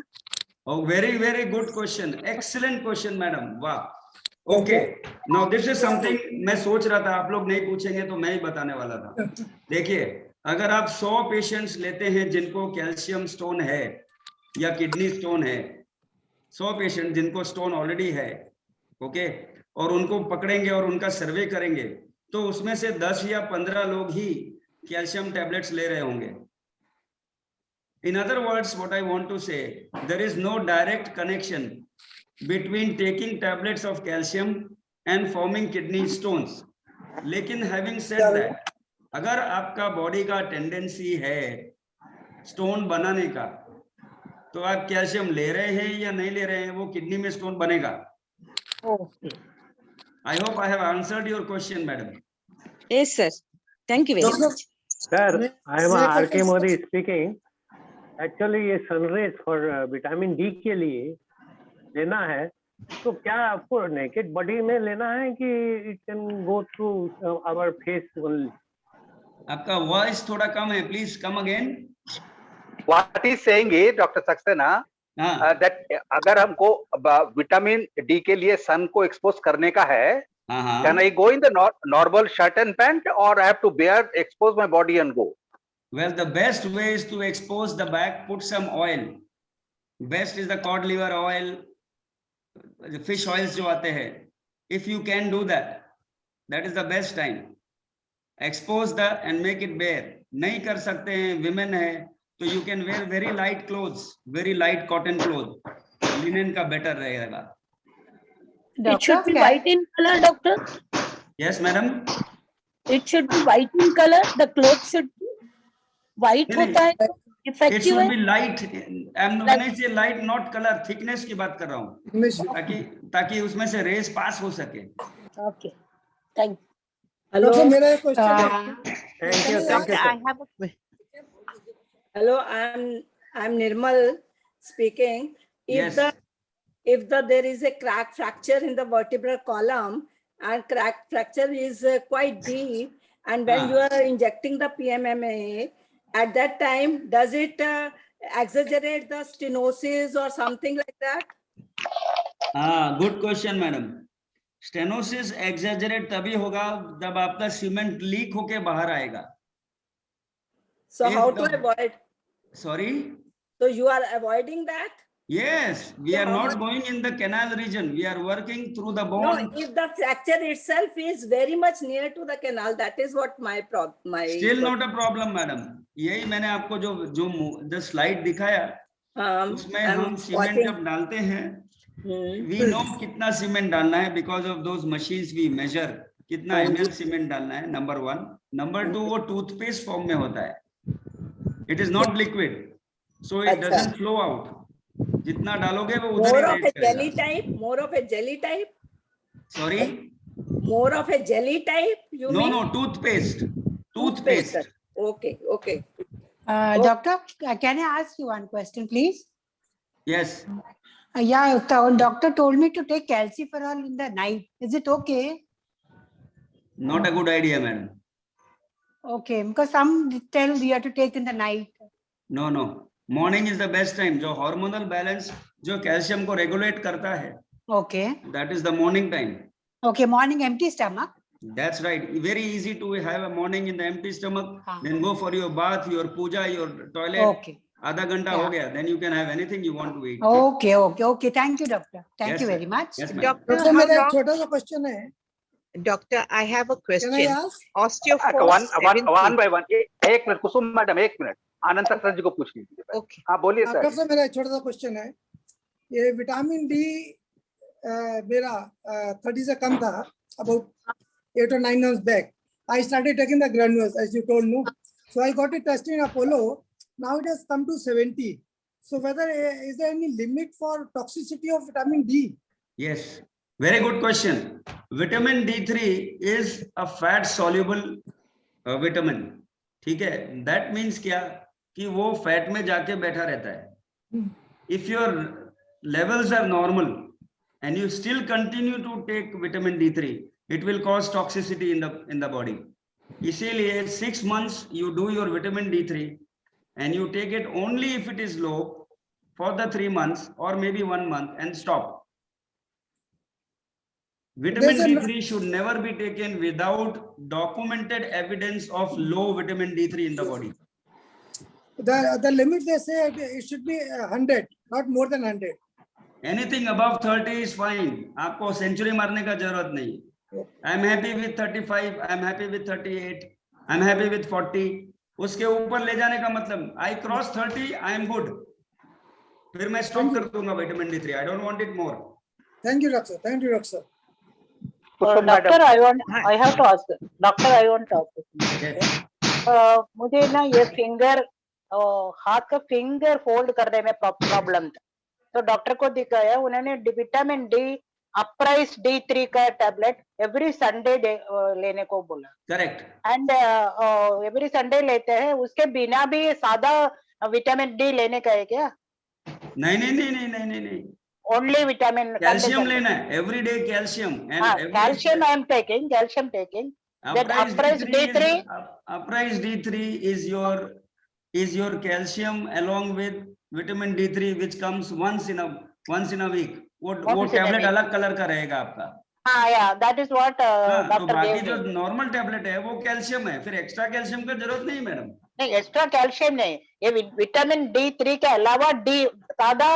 Oh, very good question. Excellent question, madam. वाह। Okay. Now this is something मैं सोच रहा था आप लोग नहीं पूछेंगे तो मैं ही बताने वाला था। देखिए, अगर आप 100 पेशेंट्स लेते हैं जिनको कैल्शियम स्टोन है या किडनी स्टोन है, 100 पेशेंट जिनको स्टोन ऑलरेडी है, ओके, और उनको पकड़ेंगे और उनका सर्वे करेंगे, तो उसमें से 10 या 15 लोग ही कैल्शियम टैबलेट्स ले रहे होंगे। In other words, what I want to say, there is no direct connection between taking tablets of calcium and forming kidney stones. लेकिन having said that, अगर आपका बॉडी का टेंडेंसी है स्टोन बनाने का, तो आप कैल्शियम ले रहे हैं या नहीं ले रहे हैं, वो किडनी में स्टोन बनेगा। I hope I have answered your question, madam. Yes, sir. Thank you very much. Sir, I am R.K. Modi speaking. Actually, ये sunrays for vitamin D के लिए लेना है, तो क्या आपको naked body में लेना है कि it can go through our face only? आपका वॉइस थोड़ा कम है, please come again. What he saying is, Dr. Saxena, that अगर हमको विटामिन डी के लिए सन को एक्सपोज करने का है, can I go in the normal shirt and pant or I have to expose my body and go? Well, the best way is to expose the back, put some oil. Best is the cod liver oil, the fish oils जो आते हैं. If you can do that, that is the best time. Expose the and make it bare. नहीं कर सकते हैं, women है, तो you can wear very light clothes, very light cotton clothes. Linen का better रहेगा. It should be white in color, doctor. Yes, madam. It should be white in color. The cloth should be white नहीं, होता है तो It effective should है. be light. When I say light, not color, thickness की बात कर रहा हूँ, English. ताकि उसमें से रेस पास हो सके. Okay. Thank you. Doctor, मेरा एक question है. Thank you, thank you, sir. Hello, I'm Nirmal speaking. Yes. If there is a crack fracture in the vertebral column and crack fracture is quite deep, and when you are injecting the PMMA, at that time, does it exaggerate the stenosis or something like that? Good question, madam. Stenosis exaggerate तभी होगा जब आपका cement leak होके बाहर आएगा. So If how the- to avoid? Sorry. So you are avoiding that? Yes, we So are how not much- going in the canal region. We are working through the No, bone. if the fracture itself is very much near to the canal, that is what my problem. Still not a problem, madam. यही मैंने आपको जो slide दिखाया, उसमें हम cement जब डालते हैं, we know कितना सीमेंट डालना है because of those machines we measure कितना ml सीमेंट डालना है. Number 1. Number 2, वो टूथपेस्ट फॉर्म में होता है. It is not liquid, so it doesn't flow out. जितना डालोगे वो उधर More he of rate a jelly करेगा. type, more of a jelly type, Sorry. more of a jelly type, you No, mean? no, toothpaste. Toothpaste. Okay, okay. Doctor, can I ask you one question, please? Yes. Yeah, doctor told me to take calciferol in the night. Is it okay? Not a good idea, madam. Okay, because some tell you have to take in the night. No, no. Morning is the best time. जो hormonal balance, जो calcium को regulate करता है, Okay. that is the morning time. Okay, morning empty stomach. That's right. Very easy to have a morning in the empty stomach. Then go for your bath, your puja, your toilet. Okay. आधा घंटा हो गया. Then you can have anything you want to eat. Okay, okay, okay. Thank you, doctor. Thank Yes, you sir. very much. Yes, ma'am. Doctor, मेरा एक छोटा सा question है. Doctor, I have a question. Can I ask? Osteoporosis. one by one. एक minute कुसुम madam, एक minute. आनंद sir जी को पूछ लीजिए. Okay. हाँ बोलिए डॉक्टर सर. साहब मेरा एक छोटा सा क्वेश्चन है. ये विटामिन डी मेरा 30 से कम था, about 8 or 9 months back. I started taking the granules as you told me. So I got it tested in Apollo. Now it has come to 70. So whether is there any limit for toxicity of vitamin D? Yes. Very good question. Vitamin D3 is a fat soluble vitamin. ठीक है. That means क्या? कि वो fat में जाके बैठा रहता है. If your levels are normal and you still continue to take vitamin D3, it will cause toxicity in the body. इसीलिए 6 months you do your vitamin D3 and you take it only if it is low for the 3 months or maybe 1 month and stop. Vitamin D3 should never be taken without documented evidence of low vitamin D3 in the body. The limit they say it should be 100, not more than 100. Anything above 30 is fine. आपको century मारने का जरूरत नहीं. I'm happy with 35. I'm happy with 38. I'm happy with 40. उसके ऊपर ले जाने का मतलब I cross 30, I am good. फिर मैं स्टॉप कर दूंगा vitamin D3. I don't want it more. Thank you, doctor. Thank you, doctor. Doctor, I have to ask. Doctor, I want to ask. Yes. मुझे ना ये फिंगर हाथ का finger fold करने में प्रॉब्लम था, तो डॉक्टर को दिखाया. उन्होंने विटामिन डी अपराइज D3 का टैबलेट एवरी संडे लेने को बोला. करेक्ट. एंड एवरी संडे लेते हैं. उसके बिना भी सादा विटामिन डी लेने का है क्या? नहीं. ओनली विटामिन कैल्शियम लेना है. Every day calcium. Calcium I am taking. Calcium taking. Uprise D3. Uprise D3 is your calcium along with vitamin D3 which comes once in a week. वो tablet अलग colour का रहेगा आपका. हाँ, yeah, that is what तो doctor बाकी gave जो me. Normal tablet है वो कैल्शियम है. फिर एक्स्ट्रा कैल्शियम का जरूरत नहीं मैडम. नहीं, एक्स्ट्रा कैल्शियम नहीं. ये विटामिन D3 के अलावा डी सादा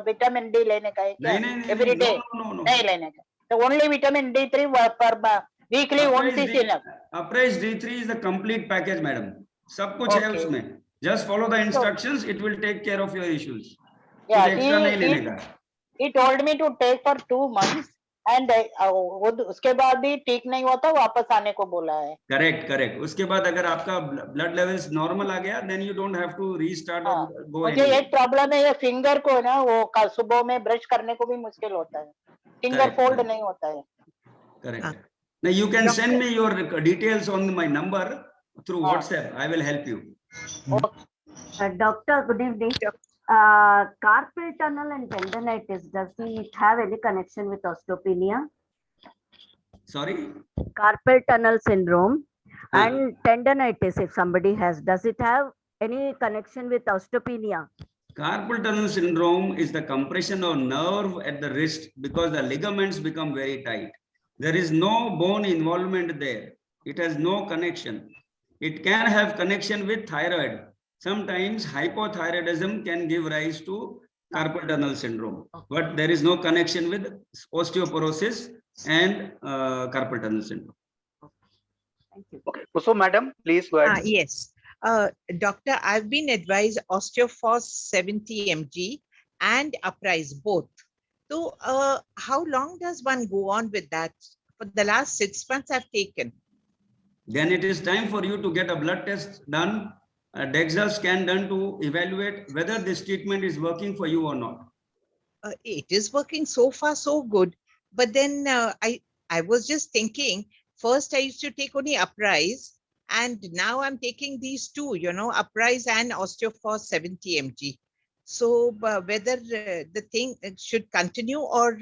विटामिन डी लेने का है क्या? नहीं. एवरी डे नहीं लेने का. तो ओनली विटामिन D3 पर weekly once is enough. Uprise D3 is the complete package, madam. सब कुछ है उसमें. Just follow the instructions. It will take care of your issues. Yeah, extra नहीं लेने का. he told me to take for 2 months and उसके बाद भी ठीक नहीं होता, वापस आने को बोला है। Correct correct. उसके बाद अगर आपका ब्लड लेवल्स नॉर्मल आ गया, then you don't have to restart हाँ, और गो मुझे एक प्रॉब्लम है, ये फिंगर को ना वो सुबह में ब्रश करने को भी मुश्किल होता है, फिंगर Correct, फोल्ड correct. नहीं होता है। Correct. Now you can send me your details on my number through हाँ. WhatsApp. I will help you. Doctor, good evening. Carpal tunnel and tendonitis, does it have any connection with osteopenia? Sorry? Carpal tunnel syndrome हाँ. and tendonitis, if somebody has, does it have any connection with osteopenia? Carpal tunnel syndrome is the compression of nerve at the wrist because the ligaments become very tight. There is no bone involvement there. It has no connection. It can have connection with thyroid. Sometimes hypothyroidism can give rise to carpal tunnel syndrome, but there is no connection with osteoporosis and carpal tunnel syndrome. Thank you. Okay, so madam, please go ahead. Yes. Doctor, I've been advised Osteoforce 70 mg and Uprise both. So how long does one go on with that? For the last 6 months I've taken. Then it is time for you to get a blood test done, a DEXA scan done to evaluate whether this treatment is working for you or not. It is working so far so good. But then I was just thinking, first I used to take only Uprise, and now I'm taking these two, you know, Uprise and Osteoforce 70 mg. So whether the thing should continue or,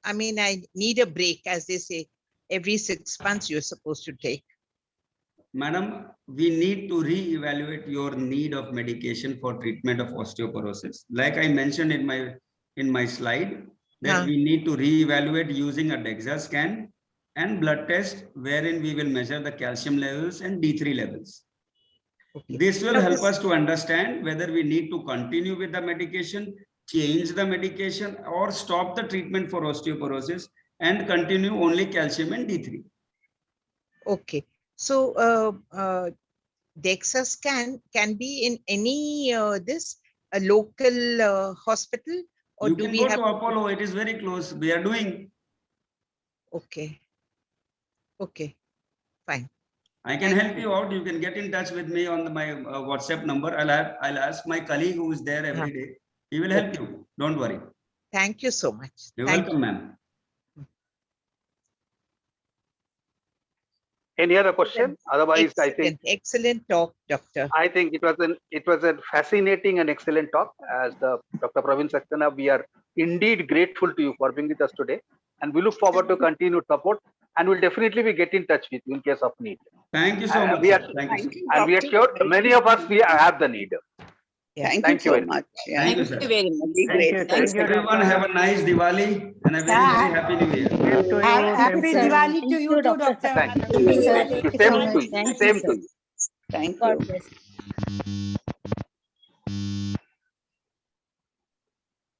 I mean, I need a break, as they say, every 6 months you're supposed to take. Madam, we need to re-evaluate your need of medication for treatment of osteoporosis. Like I mentioned in my slide, that we need to re-evaluate using a DEXA scan and blood test, wherein we will measure the calcium levels and D3 levels. Okay. This will help us to understand whether we need to continue with the medication, change the medication, or stop the treatment for osteoporosis and continue only calcium and D3. Okay. So DEXA scan can be in any a local hospital, or You do can we go have to Apollo, it is very close. We are doing. Okay. Okay, fine. I can help you out. You can get in touch with me on my WhatsApp number. I'll ask my colleague who is there every day. He will help you. Don't worry. Thank you so much. You're Thank welcome, ma'am. Any other question? Otherwise, I think excellent talk, doctor. I think it was a fascinating and excellent talk. As Dr. Praveen Saxena, we are indeed grateful to you for being with us today, and we look forward to continued support. And we'll definitely be get in touch with you in case of need. Thank you so much. We are, Thank you. and we are sure many of us we have the need. Thank you so much. Thank you, sir. very much. Thank you. Thank you, Everyone have a nice Diwali and a very, very happy New Year. Same to you. Happy Same to you. Diwali to you too, doctor. Thank you. Same to you. Same to you. Thank Same you. to you. Thank God you. bless.